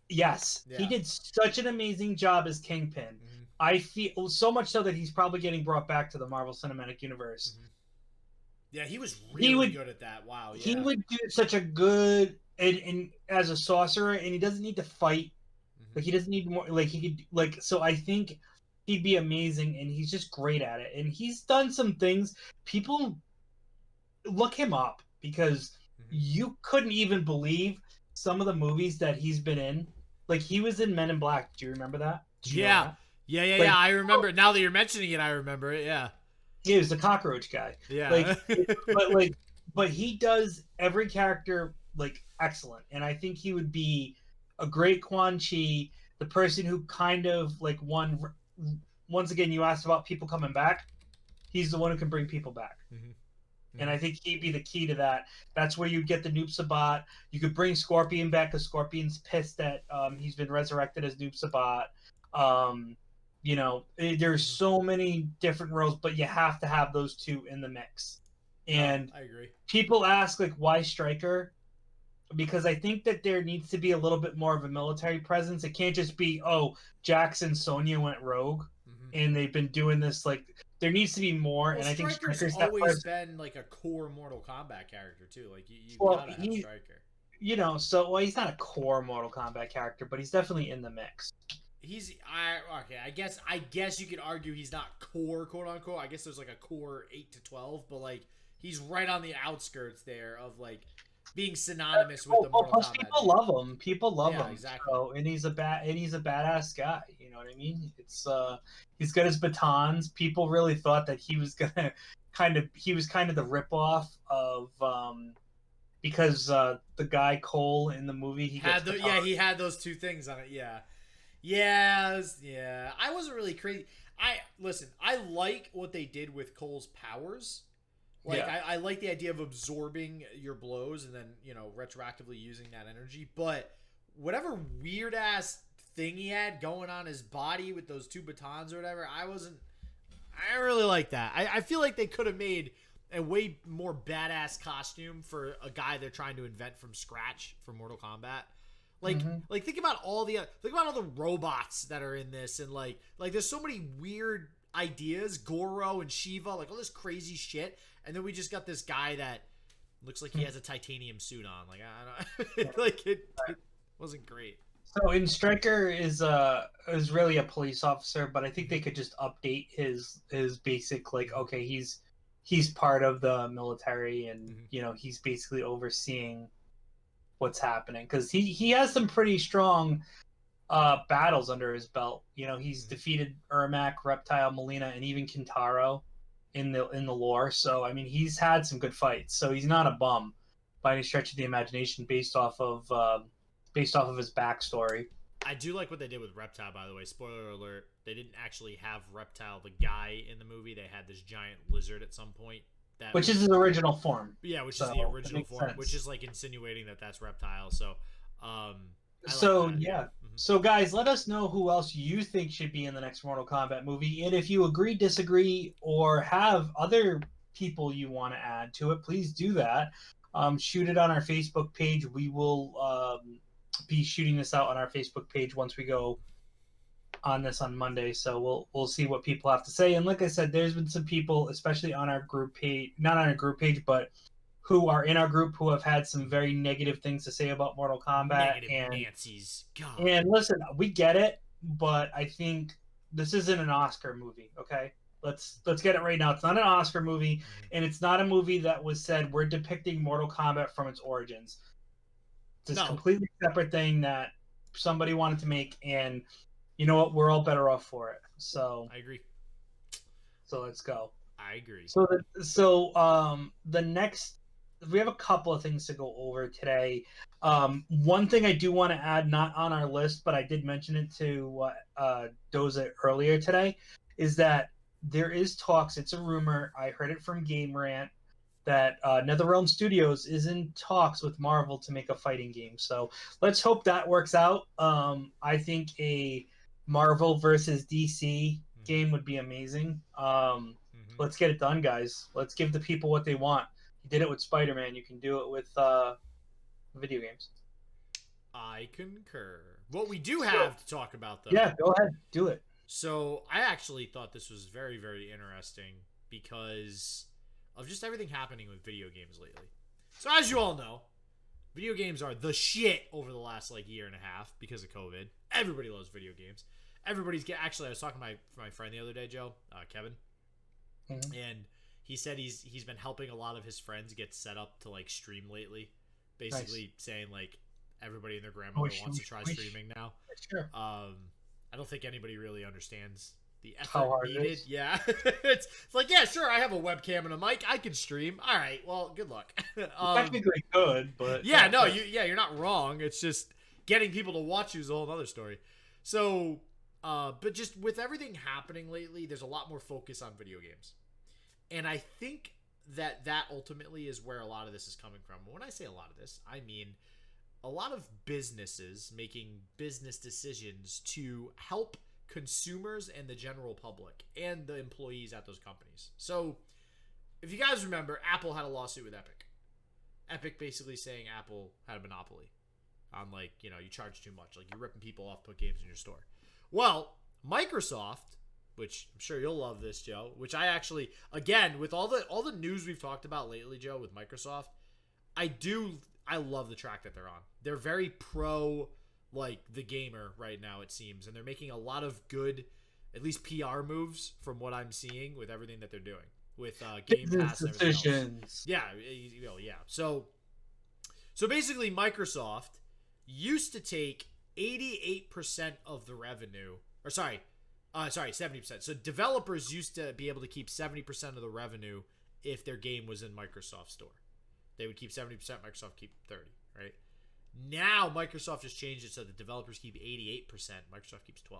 Yes, he did such an amazing job as Kingpin. I feel so much so that he's probably getting brought back to the Marvel Cinematic Universe. Yeah, he was really good at that. Wow, yeah. He would do such a good... And as a sorcerer, and he doesn't need to fight. Like, he doesn't need more. Like, he could, so I think he'd be amazing, and he's just great at it. And he's done some things. People look him up, because you couldn't even believe some of the movies that he's been in. Like, he was in Men in Black. Do you remember that? Yeah, I remember it. Now that you're mentioning it, I remember it. Yeah. He was the cockroach guy. Yeah. But he does every character excellent, and I think he would be a great Quan Chi, the person who kind of once again, you asked about people coming back. He's the one who can bring people back. And I think he'd be the key to that. That's where you get the Noob Sabat. You could bring Scorpion back, because Scorpion's pissed that he's been resurrected as Noob Sabat. There's so many different roles, but you have to have those two in the mix. And I agree. People ask, why Stryker? Because I think that there needs to be a little bit more of a military presence. It can't just be, Jax and Sonya went rogue, and they've been doing this. There needs to be more. Well, and I think Stryker's always been a core Mortal Kombat character too. You gotta have Stryker. He's not a core Mortal Kombat character, but he's definitely in the mix. I guess you could argue he's not core, quote unquote. I guess there's a core 8 to 12, but he's right on the outskirts there of being synonymous with the Mortal Kombat. People love him. People love him. Exactly. And he's a badass guy. You know what I mean? It's he's got his batons. People really thought that he was gonna he was kind of the ripoff of because the guy Cole in the movie he had those two things on it. Yeah. I wasn't really crazy. I like what they did with Cole's powers. I like the idea of absorbing your blows and then, retroactively using that energy. But whatever weird ass thing he had going on his body with those two batons or whatever, I didn't really like that. I feel like they could have made and way more badass costume for a guy they're trying to invent from scratch for Mortal Kombat. Like think about all the robots that are in this, and like there's so many weird ideas, Goro and Shiva, like all this crazy shit, and then we just got this guy that looks like he has a titanium suit on. Like I don't like it wasn't great. So in Striker is really a police officer, but I think they could just update his basic, like, okay, he's part of the military, and he's basically overseeing what's happening, because he has some pretty strong battles under his belt. He's defeated Ermac, Reptile, Molina, and even Kintaro in the lore. So I mean, he's had some good fights. So he's not a bum by any stretch of the imagination, based off of his backstory. I do like what they did with Reptile, by the way. Spoiler alert: they didn't actually have Reptile, the guy, in the movie. They had this giant lizard at some point. Which is his original form. Yeah, which is the original form, sense. Which is like insinuating that that's Reptile. So, So guys, let us know who else you think should be in the next Mortal Kombat movie, and if you agree, disagree, or have other people you want to add to it, please do that. Shoot it on our Facebook page. We will be shooting this out on our Facebook page once we go on this on Monday, so we'll see what people have to say. And like I said, there's been some people, especially on our group page, not on our group page, but who are in our group, who have had some very negative things to say about Mortal Kombat. Nancy's. God. And listen, we get it, but I think this isn't an Oscar movie. Okay, let's get it right now. It's not an Oscar movie, and it's not a movie that was said we're depicting Mortal Kombat from its origins. It's a completely separate thing that somebody wanted to make, and you know what? We're all better off for it. So I agree. So let's go. I agree. So the next, we have a couple of things to go over today. One thing I do want to add, not on our list, but I did mention it to Doza earlier today, is that there is talks. It's a rumor. I heard it from Game Rant that NetherRealm Studios is in talks with Marvel to make a fighting game. So let's hope that works out. I think a Marvel versus DC game would be amazing. Let's get it done, guys. Let's give the people what they want. You did it with Spider-Man. You can do it with video games. I concur. What we do have to talk about, though. Yeah, go ahead. Do it. So I actually thought this was very, very interesting because of just everything happening with video games lately. So as you all know, video games are the shit over the last year and a half because of COVID. Everybody loves video games. Actually, I was talking to my friend the other day, Joe, Kevin, and he said he's been helping a lot of his friends get set up to stream lately. Basically saying everybody and their grandmother wants to try streaming now. Sure. I don't think anybody really understands the effort how hard needed. it is. Yeah. it's yeah, sure, I have a webcam and a mic. I can stream. All right, well, good luck. Technically good, but you're not wrong. It's just getting people to watch you is a whole other story. So, but just with everything happening lately, there's a lot more focus on video games. And I think that ultimately is where a lot of this is coming from. When I say a lot of this, I mean a lot of businesses making business decisions to help consumers and the general public and the employees at those companies. So, if you guys remember, Apple had a lawsuit with Epic. Epic basically saying Apple had a monopoly on you charge too much. You're ripping people off, put games in your store. Well, Microsoft, which I'm sure you'll love this, Joe, which I actually, again, with all the news we've talked about lately, Joe, with Microsoft, I love the track that they're on. They're very pro the gamer right now, it seems, and they're making a lot of good, at least PR moves from what I'm seeing with everything that they're doing with Game Pass and everything else. Yeah. So basically, Microsoft used to take 88% of the revenue, or 70%. So developers used to be able to keep 70% of the revenue if their game was in Microsoft Store. They would keep 70%, Microsoft keep 30%, right? Now Microsoft just changed it so the developers keep 88%, Microsoft keeps 12%.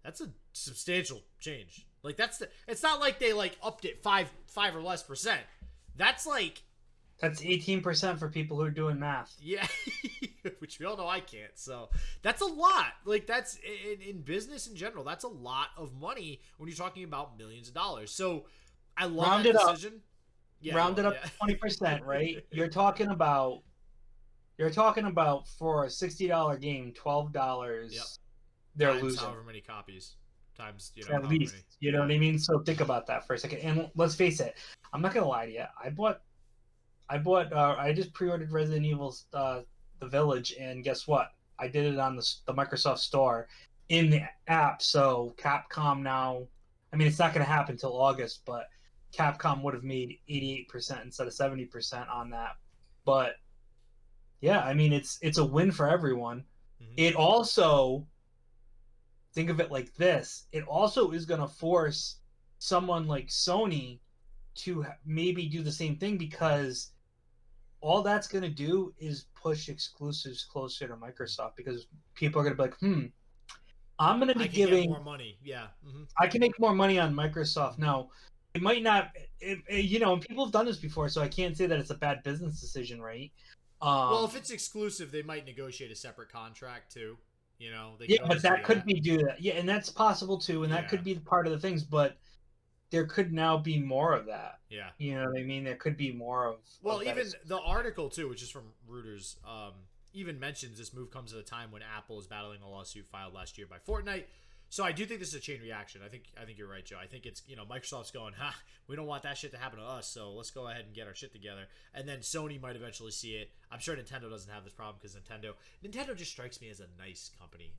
That's a substantial change. It's not like they upped it 5 or less percent. That's 18% for people who are doing math. Yeah, which we all know I can't. So that's a lot. That's in business in general. That's a lot of money when you're talking about millions of dollars. So I love that decision. Yeah, round it well, up to 20%, right? You're talking about for a $60 game, yep. $12 they're Times losing. however many copies. Times, At however least, many. you know Yeah. what I mean? So think about that for a second. And let's face it, I'm not gonna lie to you. I just pre-ordered Resident Evil, The Village, and guess what? I did it on the Microsoft Store in the app. So Capcom now, I mean, it's not gonna happen until August, but Capcom would have made 88% instead of 70% on that. But yeah, I mean, it's a win for everyone. Hmm. It also, think of it like this, it also is going to force someone like Sony to maybe do the same thing, because all that's going to do is push exclusives closer to Microsoft, because people are going to be like, I'm going to be I can get giving, more money. Yeah. Hmm. I can make more money on Microsoft. Now, it might not, and people have done this before, so I can't say that it's a bad business decision, right? Well, if Um, it's exclusive, they might negotiate a separate contract too. They yeah, could but always do that could that. be do that. Yeah, and that's possible too, and that Yeah. could be part of the things, but there could now be more of that. Yeah. You know what I mean? There could be more Well, of that. even the article too, which is from Reuters, even mentions this move comes at a time when Apple is battling a lawsuit filed last year by Fortnite. So I do think this is a chain reaction. I think you're right, Joe. I think it's Microsoft's going, we don't want that shit to happen to us, so let's go ahead and get our shit together. And then Sony might eventually see it. I'm sure Nintendo doesn't have this problem because Nintendo just strikes me as a nice company.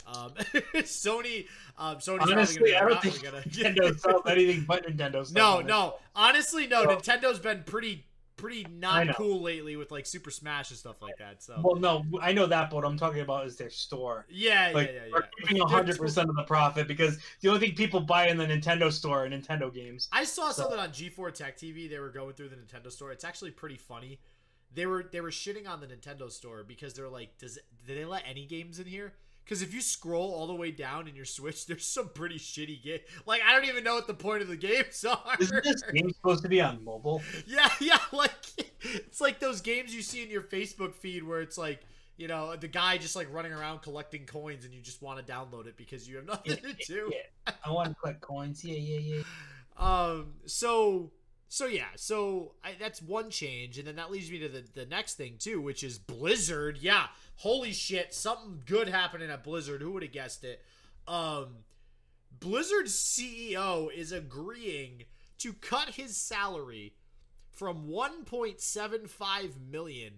Sony's Honestly, probably I gonna don't be think like, Nintendo sells anything but Nintendo stuff. no, On no. Honestly, no. So, Nintendo's been pretty I not know. cool lately with like Super Smash and stuff like that. So Well, no, I know that, but what I'm talking about is their store. yeah, yeah, Like, yeah, we're yeah. keeping 100% of the profit, because the only thing people buy in the Nintendo store are Nintendo games. I saw So, something on G4 Tech TV. They were going through the Nintendo store. It's actually pretty funny. They were shitting on the Nintendo store because they're like, did they let any games in here? Because if you scroll all the way down in your Switch, there's some pretty shitty game. Like I don't even know what the point of the games are. isn't this game supposed to be on mobile? Yeah, yeah, like it's like those games you see in your Facebook feed where it's like, the guy just like running around collecting coins and you just want to download it because you have nothing to do. Yeah. I want to collect coins. Yeah, yeah, yeah. That's one change, and then that leads me to the next thing too, which is Blizzard. Yeah, holy shit, something good happening at Blizzard. Who would have guessed it? Blizzard's CEO is agreeing to cut his salary from 1.75 million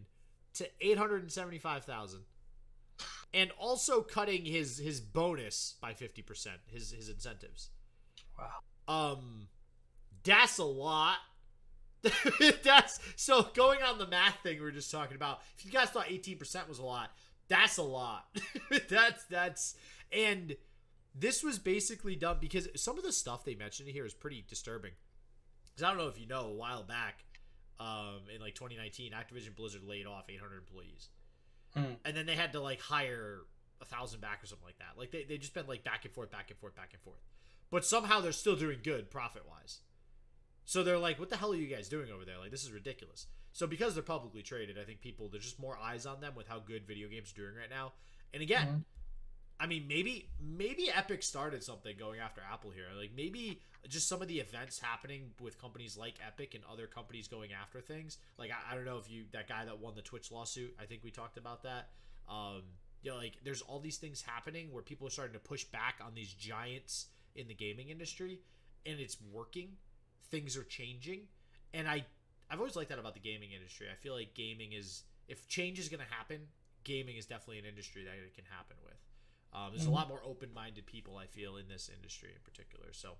to 875,000, and also cutting his bonus by 50%, his incentives. Wow. That's a lot. That's so going on the math thing we were just talking about. If you guys thought 18% was a lot, that's a lot. that's and this was basically done because some of the stuff they mentioned here is pretty disturbing. Because I don't know if you know, a while back, in like 2019, Activision Blizzard laid off 800 employees, and then they had to like hire 1,000 back or something like that. Like they just been like back and forth, back and forth, back and forth. But somehow they're still doing good profit wise. So they're like, what the hell are you guys doing over there? Like, this is ridiculous. So because they're publicly traded, I think there's just more eyes on them with how good video games are doing right now. And again, I mean, maybe Epic started something going after Apple here. Like maybe just some of the events happening with companies like Epic and other companies going after things. Like I don't know if that guy that won the Twitch lawsuit, I think we talked about that. Like there's all these things happening where people are starting to push back on these giants in the gaming industry, and it's working. Things are changing, and I've always liked that about the gaming industry. I feel like gaming is, if change is going to happen, gaming is definitely an industry that it can happen with. There's a lot more open-minded people, I feel, in this industry in particular. So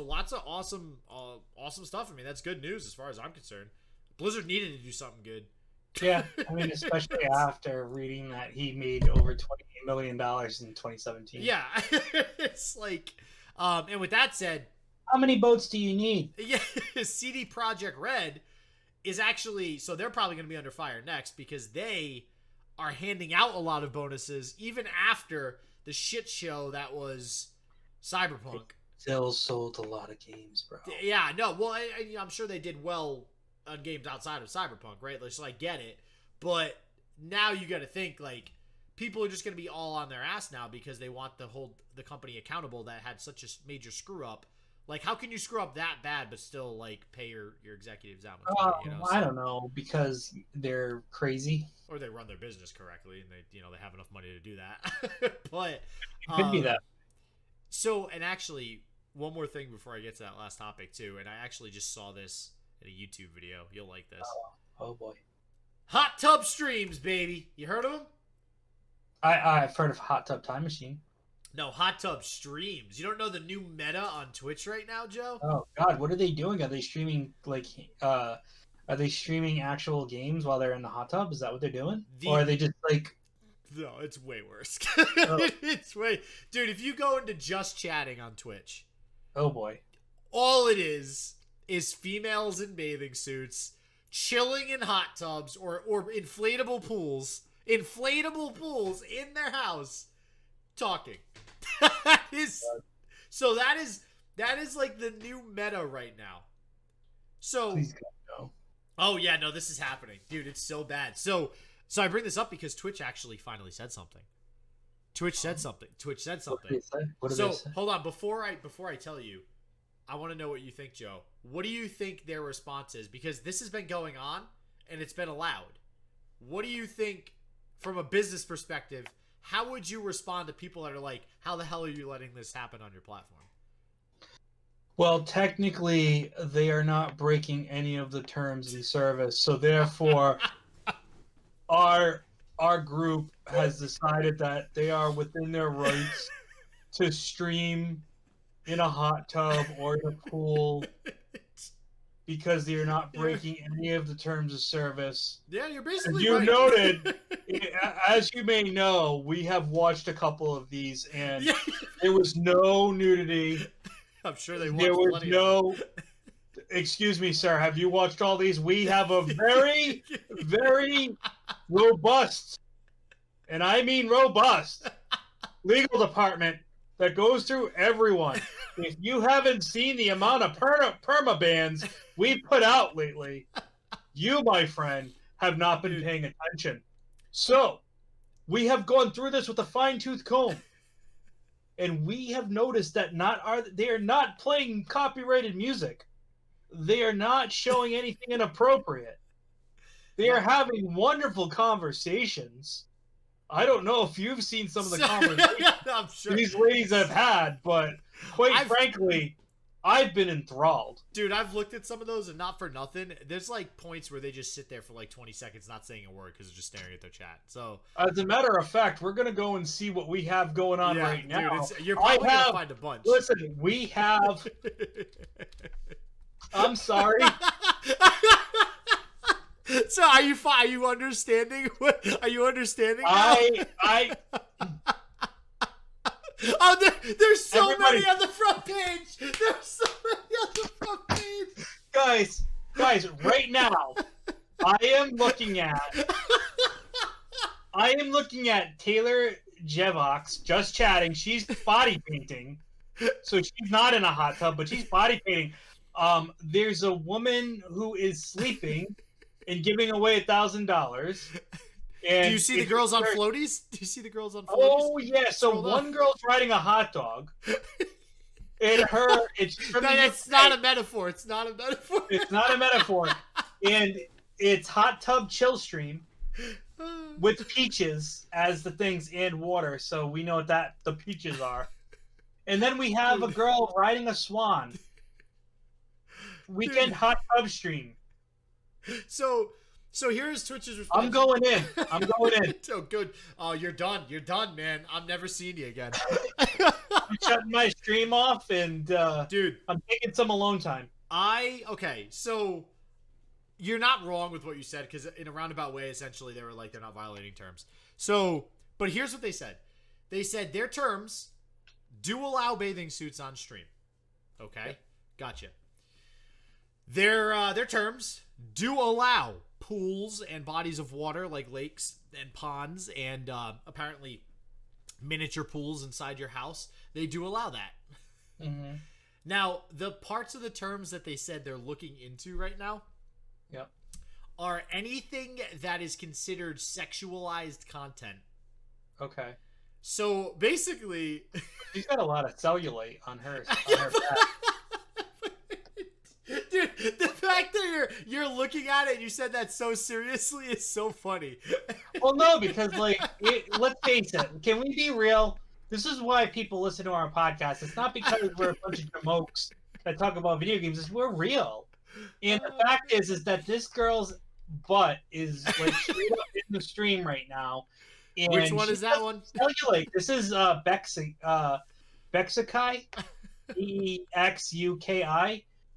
lots of awesome stuff. I mean, that's good news as far as I'm concerned. Blizzard needed to do something good. Yeah, I mean, especially after reading that he made over $28 million in 2017. Yeah, it's like, and with that said, how many boats do you need? Yeah, CD Projekt Red is actually, so they're probably going to be under fire next because they are handing out a lot of bonuses even after the shit show that was Cyberpunk. Still sold a lot of games, bro. Yeah, no, well, I'm sure they did well on games outside of Cyberpunk, right? So I get it, but now you got to think like people are just going to be all on their ass now because they want to hold the company accountable that had such a major screw up Like, how can you screw up that bad but still like pay your executives that much money? You know, I don't know, because they're crazy. or they run their business correctly and they have enough money to do that. But It could be that. So, and actually, one more thing before I get to that last topic too, and I actually just saw this in a YouTube video. You'll like this. Oh boy. Hot tub streams, baby. You heard of them? I've heard of Hot Tub Time Machine. No, hot tub streams. You don't know the new meta on Twitch right now, Joe? Oh God, what are they doing? Are they streaming are they streaming actual games while they're in the hot tub? Is that what they're doing? Or are they just like? No, it's way worse. Oh. It's way, dude. If you go into just chatting on Twitch, Oh boy. all it is females in bathing suits chilling in hot tubs or inflatable pools in their house talking. That is like the new meta right now. So Please God, no. oh yeah, no, this is happening, dude. It's so bad. So I bring this up because Twitch actually finally said something. Twitch said something. What did So they say? hold on, before I tell you, I want to know what you think, Joe. What do you think their response is? Because this has been going on and it's been allowed. What do you think from a business perspective? How would you respond to people that are like, how the hell are you letting this happen on your platform? Well, technically, they are not breaking any of the terms in service, so therefore, our group has decided that they are within their rights to stream in a hot tub or in a pool because they are not breaking any of the terms of service. Yeah, you're As basically you right. noted, as you may know, we have watched a couple of these, and Yeah. there was no nudity. I'm sure they There watched was plenty no. Excuse me, sir. Have you watched all these? We have a very, very robust, and I mean robust, legal department that goes through everyone. If you haven't seen the amount of perma bans we put out lately, you, my friend, have not been paying attention. So, we have gone through this with a fine-tooth comb. And we have noticed that they are not playing copyrighted music. They are not showing anything inappropriate. They are having wonderful conversations. I don't know if you've seen some of the conversations I'm sure. these ladies have had, but quite frankly, I've been enthralled. Dude, I've looked at some of those, and not for nothing, there's like points where they just sit there for like 20 seconds not saying a word because they're just staring at their chat. So, as a matter of fact, we're going to go and see what we have going on right now. Dude, you're probably going to find a bunch. Listen, we have... I'm sorry. So are you understanding? Are you understanding? Oh, there's so many on the front page. There's so many on the front page. Guys, right now, I am looking at Taylor Jevox just chatting. She's body painting, so she's not in a hot tub, but she's body painting. There's a woman who is sleeping and giving away $1,000. Do you see the girls on floaties? Do you see the girls on floaties? Oh yeah, so one girl's riding a hot dog. And it's not a metaphor. It's not a metaphor. It's not a metaphor. And it's hot tub chill stream with peaches as the things and water, so we know what the peaches are. And then we have a girl riding a swan. Weekend hot tub stream. So here's Twitch's response. I'm going in. Oh, good. Oh, you're done. You're done, man. I'm never seeing you again. I'm shutting my stream off, and dude, I'm taking some alone time. Okay, so you're not wrong with what you said, because in a roundabout way, essentially, they were like, they're not violating terms. So, but here's what they said. They said their terms do allow bathing suits on stream. Okay? Gotcha. Their terms do allow pools and bodies of water like lakes and ponds and apparently miniature pools inside your house. They do allow that. Mm-hmm. Now, the parts of the terms that they said they're looking into right now are anything that is considered sexualized content. Okay. So basically, she's got a lot of cellulite on her back. The fact that you're looking at it and you said that so seriously is so funny. Well, no, because like, let's face it. Can we be real? This is why people listen to our podcast. It's not because we're a bunch of jamokes that talk about video games. It's we're real. And the fact is that this girl's butt is like straight up in the stream right now. And which one is that one? Cellulite. This is Bexukai, Bexuki,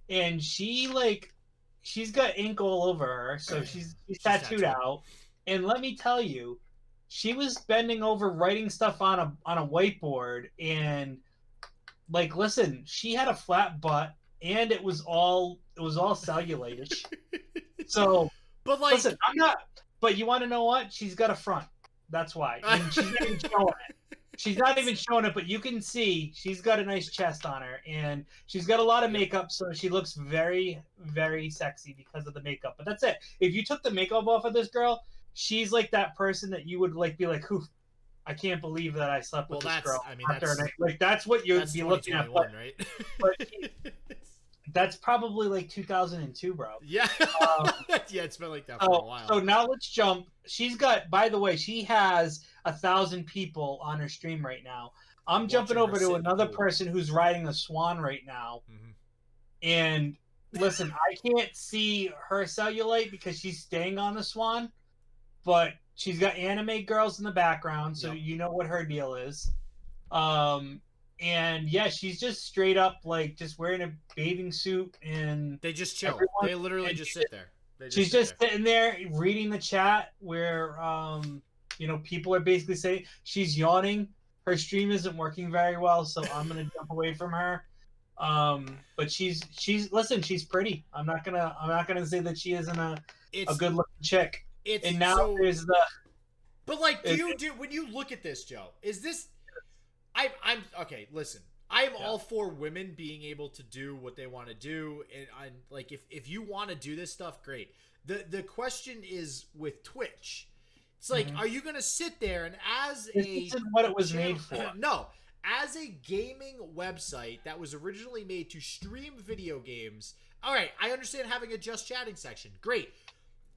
and she's got ink all over her, so she's tattooed out. And let me tell you, she was bending over writing stuff on a whiteboard, and like, listen, she had a flat butt, and it was all cellulite-ish. So, but like, listen, I'm not. But you want to know what? She's got a front. That's why. And she's not even showing it. She's not even showing it, but you can see she's got a nice chest on her, and she's got a lot of makeup, so she looks very, very sexy because of the makeup. But that's it. If you took the makeup off of this girl, she's like that person that you would like be like, "Oof, I can't believe that I slept with this girl." I mean, that's what you'd be looking at. But, right? but that's probably like 2002, bro. Yeah. Yeah, it's been like that for a while. So now let's jump. She's got, by the way, she has 1,000 people on her stream right now. I'm jumping over to another person who's riding a swan right now. Mm-hmm. And listen, I can't see her cellulite because she's staying on the swan, but she's got anime girls in the background, so you know what her deal is. And yeah, she's just straight up like just wearing a bathing suit, and they just chill. They literally just sit there. She's just sitting there reading the chat where people are basically saying she's yawning. Her stream isn't working very well, so I'm gonna jump away from her. But she's listen, she's pretty. I'm not gonna say that she isn't a good looking chick. And now there's the. But like, when you look at this, Joe, is this? I'm okay. Listen, I'm all for women being able to do what they want to do, and I'm like, if you want to do this stuff, great. The question is with Twitch, it's like, are you gonna sit there and this isn't what it was made for? No, as a gaming website that was originally made to stream video games. All right, I understand having a just chatting section, great.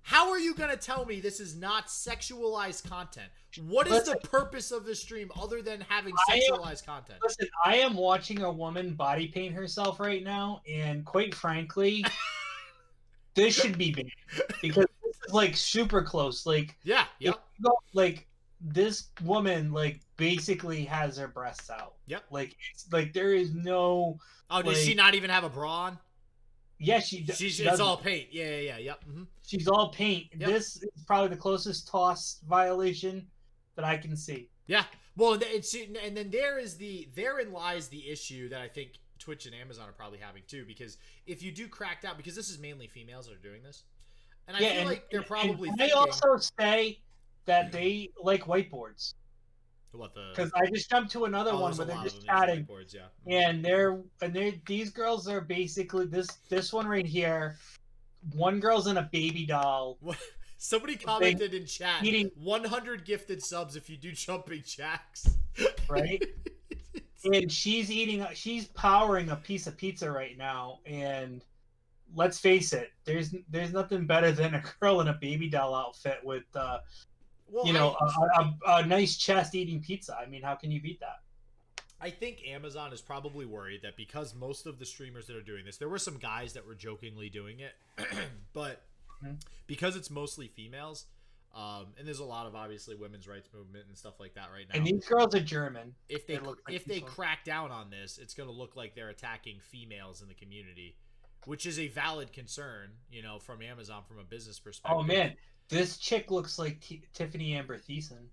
How are you going to tell me this is not sexualized content? What is the purpose of the stream other than having sexualized content? Listen, I am watching a woman body paint herself right now, and quite frankly, this should be banned because this is like super close. Like, like this woman like basically has her breasts out. Yep. Like it's like there is no. Oh, does she not even have a bra on? Yeah, it's all paint. Yeah. Yep. Mm-hmm. She's all paint. Yep. This is probably the closest toss violation that I can see. Yeah. Well, and then therein lies the issue that I think Twitch and Amazon are probably having too, because if you do crack down, because this is mainly females that are doing this, and I feel like they're probably. And they also say that they like whiteboards. Because I just jumped to another one where they're just chatting, and these girls are basically this one right here. One girl's in a baby doll. Somebody commented in chat, 100 gifted subs if you do jumping jacks. Right? And she's powering a piece of pizza right now, and let's face it, there's nothing better than a girl in a baby doll outfit with a nice chest eating pizza. I mean, how can you beat that? I think Amazon is probably worried that because most of the streamers that are doing this, there were some guys that were jokingly doing it, but because it's mostly females, and there's a lot of obviously women's rights movement and stuff like that right now. And these girls are German. If they crack down on this, it's going to look like they're attacking females in the community, which is a valid concern, from Amazon from a business perspective. Oh man. This chick looks like Tiffany Amber Thiessen.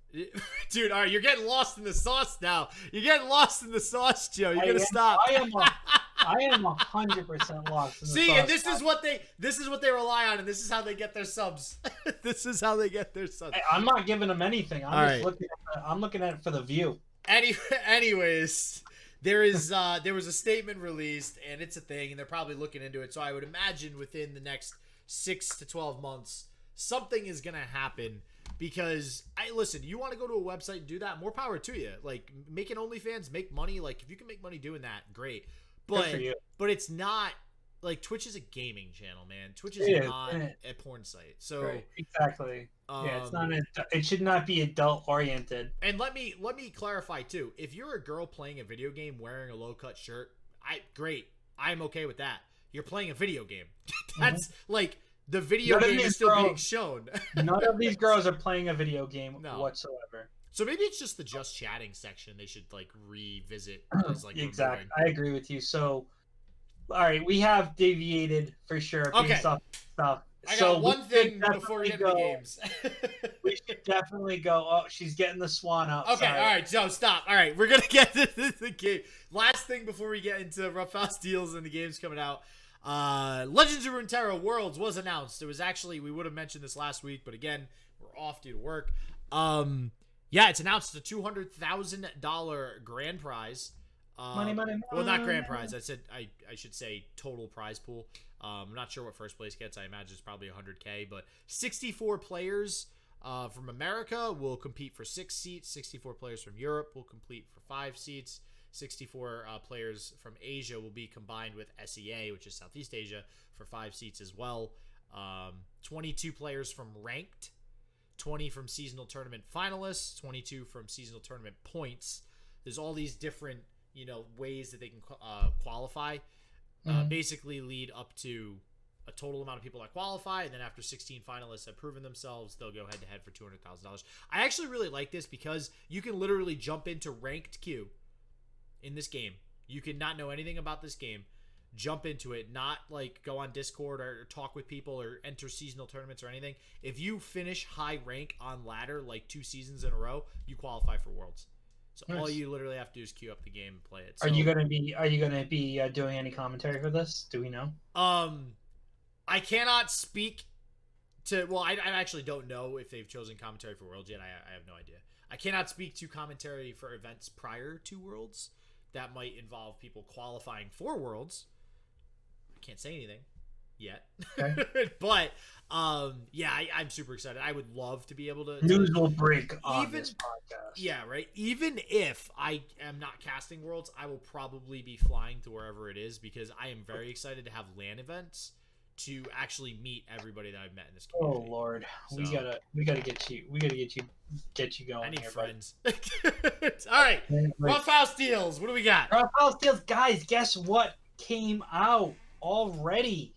Dude, all right, you're getting lost in the sauce now. You're getting lost in the sauce, Joe. You gotta stop. I am 100% lost in the sauce. See, and this is what they rely on, and this is how they get their subs. This is how they get their subs. I'm not giving them anything. I'm looking at it for the view. Anyways, there was a statement released, and it's a thing, and they're probably looking into it. So I would imagine within the next 6 to 12 months, something is gonna happen, because listen, you want to go to a website and do that, more power to you. Like, making OnlyFans, make money. Like, if you can make money doing that, great. But it's not like Twitch is a gaming channel, man. Twitch is It is, not and a porn site. So right, exactly. Yeah, it's not. um It should not be adult oriented. and let me clarify too. If you're a girl playing a video game wearing a low-cut shirt, great. I'm okay with that. You're playing a video game. That's like the video game is still being shown. None of these girls are playing a video game whatsoever. So maybe it's just the just chatting section they should like revisit as like Exactly. removing. I agree with you. So, all right, we have deviated for sure. Okay. Stuff. I So got one thing before we get into the games. We should definitely go. Oh, she's getting the swan out. Okay, all right, so stop. All right, we're gonna get to the game. Last thing before we get into Rough House deals and the games coming out. Legends of Runeterra Worlds was announced. It was actually, we would have mentioned this last week, but again, we're off due to work. Yeah, it's announced a $200,000 grand prize. Money. Well, not grand prize. I should say total prize pool. I'm not sure what first place gets. I imagine it's probably 100K, but 64 players from America will compete for 6 seats. 64 players from Europe will compete for 5 seats. 64 players from Asia will be combined with SEA, which is Southeast Asia, for 5 seats as well. 22 players from Ranked, 20 from seasonal tournament finalists, 22 from seasonal tournament points. There's all these different, ways that they can qualify. Basically lead up to a total amount of people that qualify, and then after 16 finalists have proven themselves, they'll go head to head for $200,000. I actually really like this because you can literally jump into ranked queue in this game. You can not know anything about this game, jump into it, not like go on Discord or talk with people or enter seasonal tournaments or anything. If you finish high rank on ladder like 2 seasons in a row, you qualify for Worlds. So nice. All you literally have to do is queue up the game and play it. So, Are you gonna be doing any commentary for this? Do we know? I cannot speak to. Well, I actually don't know if they've chosen commentary for Worlds yet. I have no idea. I cannot speak to commentary for events prior to Worlds. That might involve people qualifying for Worlds. I can't say anything yet. Okay. But yeah, I'm super excited. I would love to be able to news will break on this podcast. Yeah, right. Even if I am not casting Worlds, I will probably be flying to wherever it is because I am very excited to have LAN events to actually meet everybody that I've met in this community. Oh Lord, so, we gotta get you going. I need here, friends. All right, Rough House deals. What do we got? Rough House deals, guys. Guess what came out already?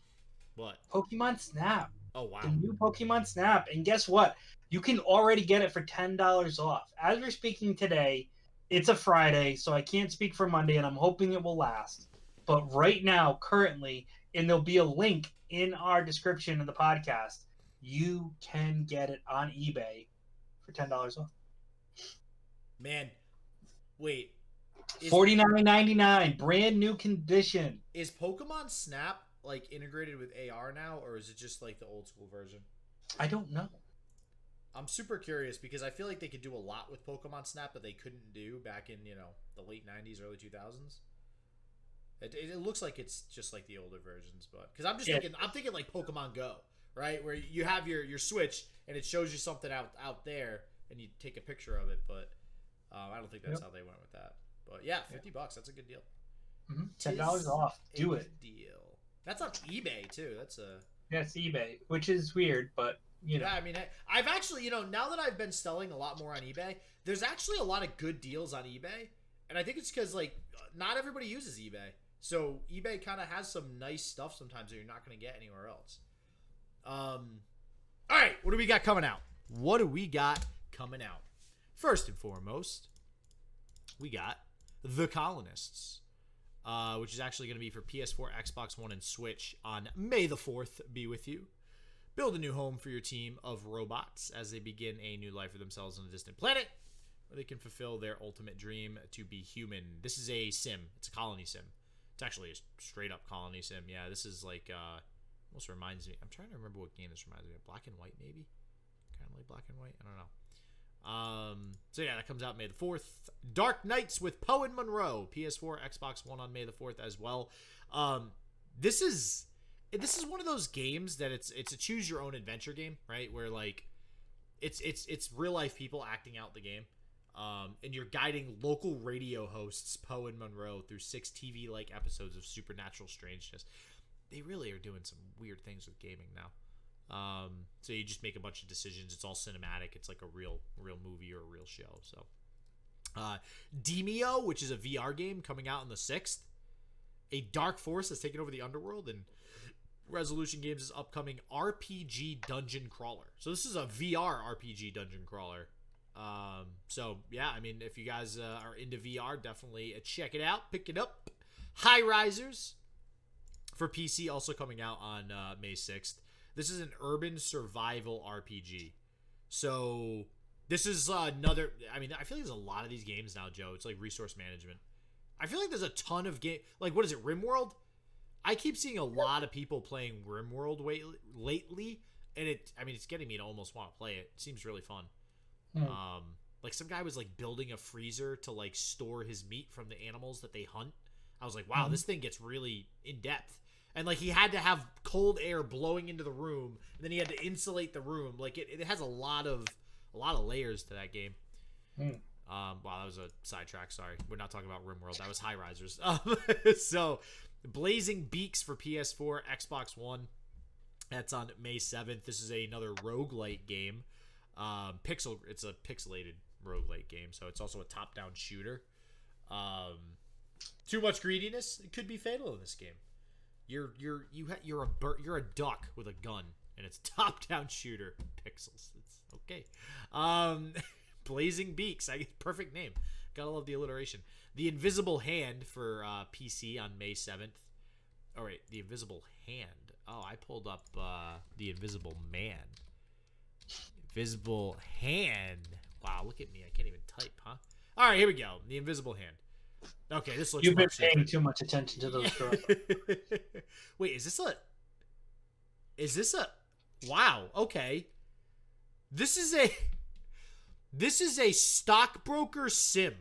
What? Pokemon Snap. Oh wow. The new Pokemon Snap, and guess what? You can already get it for $10 off. As we're speaking today, it's a Friday, so I can't speak for Monday, and I'm hoping it will last. But right now, currently, and there'll be a link in our description of the podcast, you can get it on eBay for $10 off. Man, wait. $49.99, brand new condition. Is Pokemon Snap like integrated with AR now, or is it just like the old school version? I don't know. I'm super curious because I feel like they could do a lot with Pokemon Snap that they couldn't do back in, the late 90s, early 2000s. It looks like it's just like the older versions, but because I'm thinking like Pokemon Go, right? Where you have your Switch and it shows you something out there and you take a picture of it, but I don't think that's how they went with that. But yeah, $50, that's a good deal. $10 off. Do it. Deal. That's on eBay too. That's it's eBay, which is weird, but Yeah, I mean, I've actually, now that I've been selling a lot more on eBay, there's actually a lot of good deals on eBay, and I think it's because like not everybody uses eBay, so eBay kind of has some nice stuff sometimes that you're not going to get anywhere else. All right, what do we got coming out? First and foremost, we got The Colonists, which is actually going to be for PS4, Xbox One, and Switch on May the 4th be with you. Build a new home for your team of robots as they begin a new life for themselves on a distant planet where they can fulfill their ultimate dream to be human. This is a sim. It's a colony sim. It's actually a straight up colony sim. Yeah, this is like, almost reminds me. I'm trying to remember what game this reminds me of. Black and White, maybe? Kind of like Black and White. I don't know. So yeah, that comes out May the 4th. Dark Knights with Poe and Monroe. PS4, Xbox One on May the 4th as well. This is one of those games that it's a choose your own adventure game, right? Where like it's real life people acting out the game. And you're guiding local radio hosts Poe and Monroe through 6 TV like episodes of supernatural strangeness. they really are doing some weird things with gaming now. So you just make a bunch of decisions. It's all cinematic. It's like a real movie or a real show. So, Demio, which is a VR game coming out on the 6th. A dark force has taken over the underworld, and Resolution Games' upcoming RPG dungeon crawler. So this is a VR RPG dungeon crawler. So yeah, I mean, if you guys are into VR, definitely check it out, pick it up. High Risers for PC, also coming out on May 6th. This is an urban survival RPG. So this is another. I mean, I feel like there's a lot of these games now, Joe. It's like resource management. I feel like there's a ton of game. Like, what is it, RimWorld? I keep seeing a lot of people playing RimWorld lately, and it's getting me to almost want to play it. It seems really fun. Like some guy was like building a freezer to like store his meat from the animals that they hunt. I was like, wow, this thing gets really in depth. And like he had to have cold air blowing into the room, and then he had to insulate the room. Like it has a lot of layers to that game. Wow, that was a sidetrack. Sorry, we're not talking about RimWorld. That was High Risers. So, Blazing Beaks for PS4, Xbox One. That's on May 7th. This is another roguelite game. It's a pixelated roguelite game, so it's also a top-down shooter. Too much greediness, it could be fatal in this game. You're a duck with a gun, and it's top-down shooter pixels. It's okay. Blazing Beaks, perfect name. Gotta love the alliteration. The Invisible Hand for PC on May 7th. Oh wait, The Invisible Hand. Oh, I pulled up The Invisible Man. Invisible Hand. Wow, look at me. I can't even type, huh? All right, here we go. The Invisible Hand. Okay, this looks. You've been paying too much attention to those girls. Wait, is this a? Wow. Okay. This is a stockbroker sim.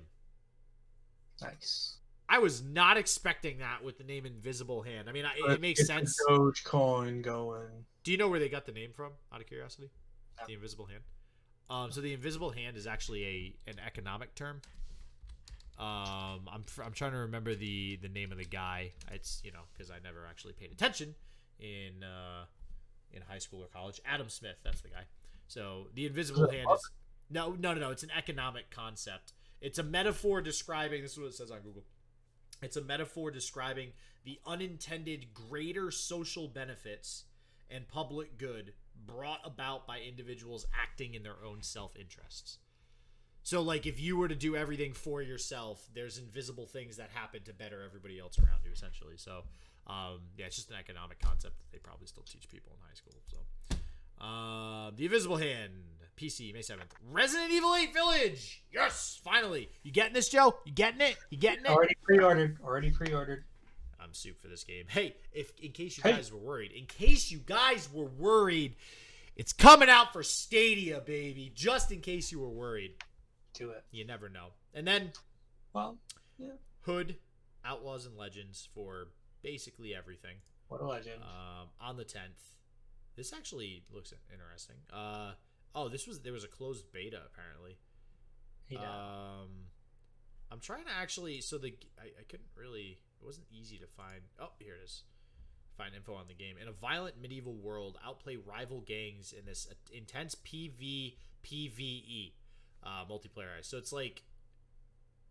Nice. I was not expecting that with the name Invisible Hand. I mean, it makes sense. Dogecoin going. Do you know where they got the name from? Out of curiosity, the Invisible Hand. So the Invisible Hand is actually an economic term. I'm trying to remember the name of the guy. It's because I never actually paid attention in high school or college. Adam Smith, that's the guy. So the Invisible Hand is no. It's an economic concept. It's a metaphor describing. This is what it says on Google. It's a metaphor describing the unintended greater social benefits and public good brought about by individuals acting in their own self-interests. So, like, if you were to do everything for yourself, there's invisible things that happen to better everybody else around you, essentially. So, yeah, it's just an economic concept that they probably still teach people in high school. So, The Invisible Hand, PC, May 7th. Resident Evil 8 Village! Yes! Finally! You getting this, Joe? You getting it? Already pre-ordered. I'm soup for this game. Hey, in case you guys were worried, it's coming out for Stadia, baby. Just in case you were worried. Do it. You never know. And then, well, yeah. Hood, Outlaws and Legends for basically everything. What a legend. On the 10th. This actually looks interesting. There was a closed beta apparently. Yeah. I'm trying to actually. So I couldn't really. It wasn't easy to find. Oh, here it is. Find info on the game. In a violent medieval world, outplay rival gangs in this intense PvE multiplayer. So it's like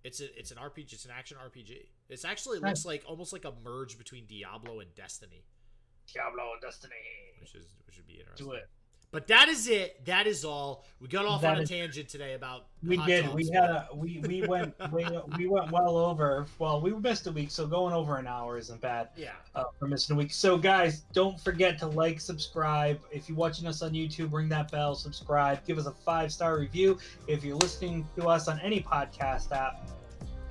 it's an RPG. It's an action RPG. It's actually looks like almost like a merge between Diablo and Destiny. Which would be interesting. Do it. But that is it. That is all. We got off on a tangent today about. We did. We had we went well over. Well, we missed a week, so going over an hour isn't bad. Yeah. For missing a week. So guys, don't forget to like, subscribe. If you're watching us on YouTube, ring that bell, subscribe, give us a 5-star review. If you're listening to us on any podcast app,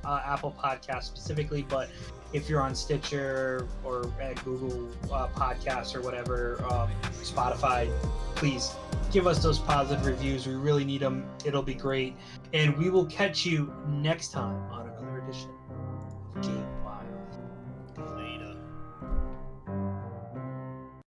Apple Podcast specifically, but if you're on Stitcher or at Google Podcasts or whatever, Spotify, please give us those positive reviews. We really need them. It'll be great. And we will catch you next time on another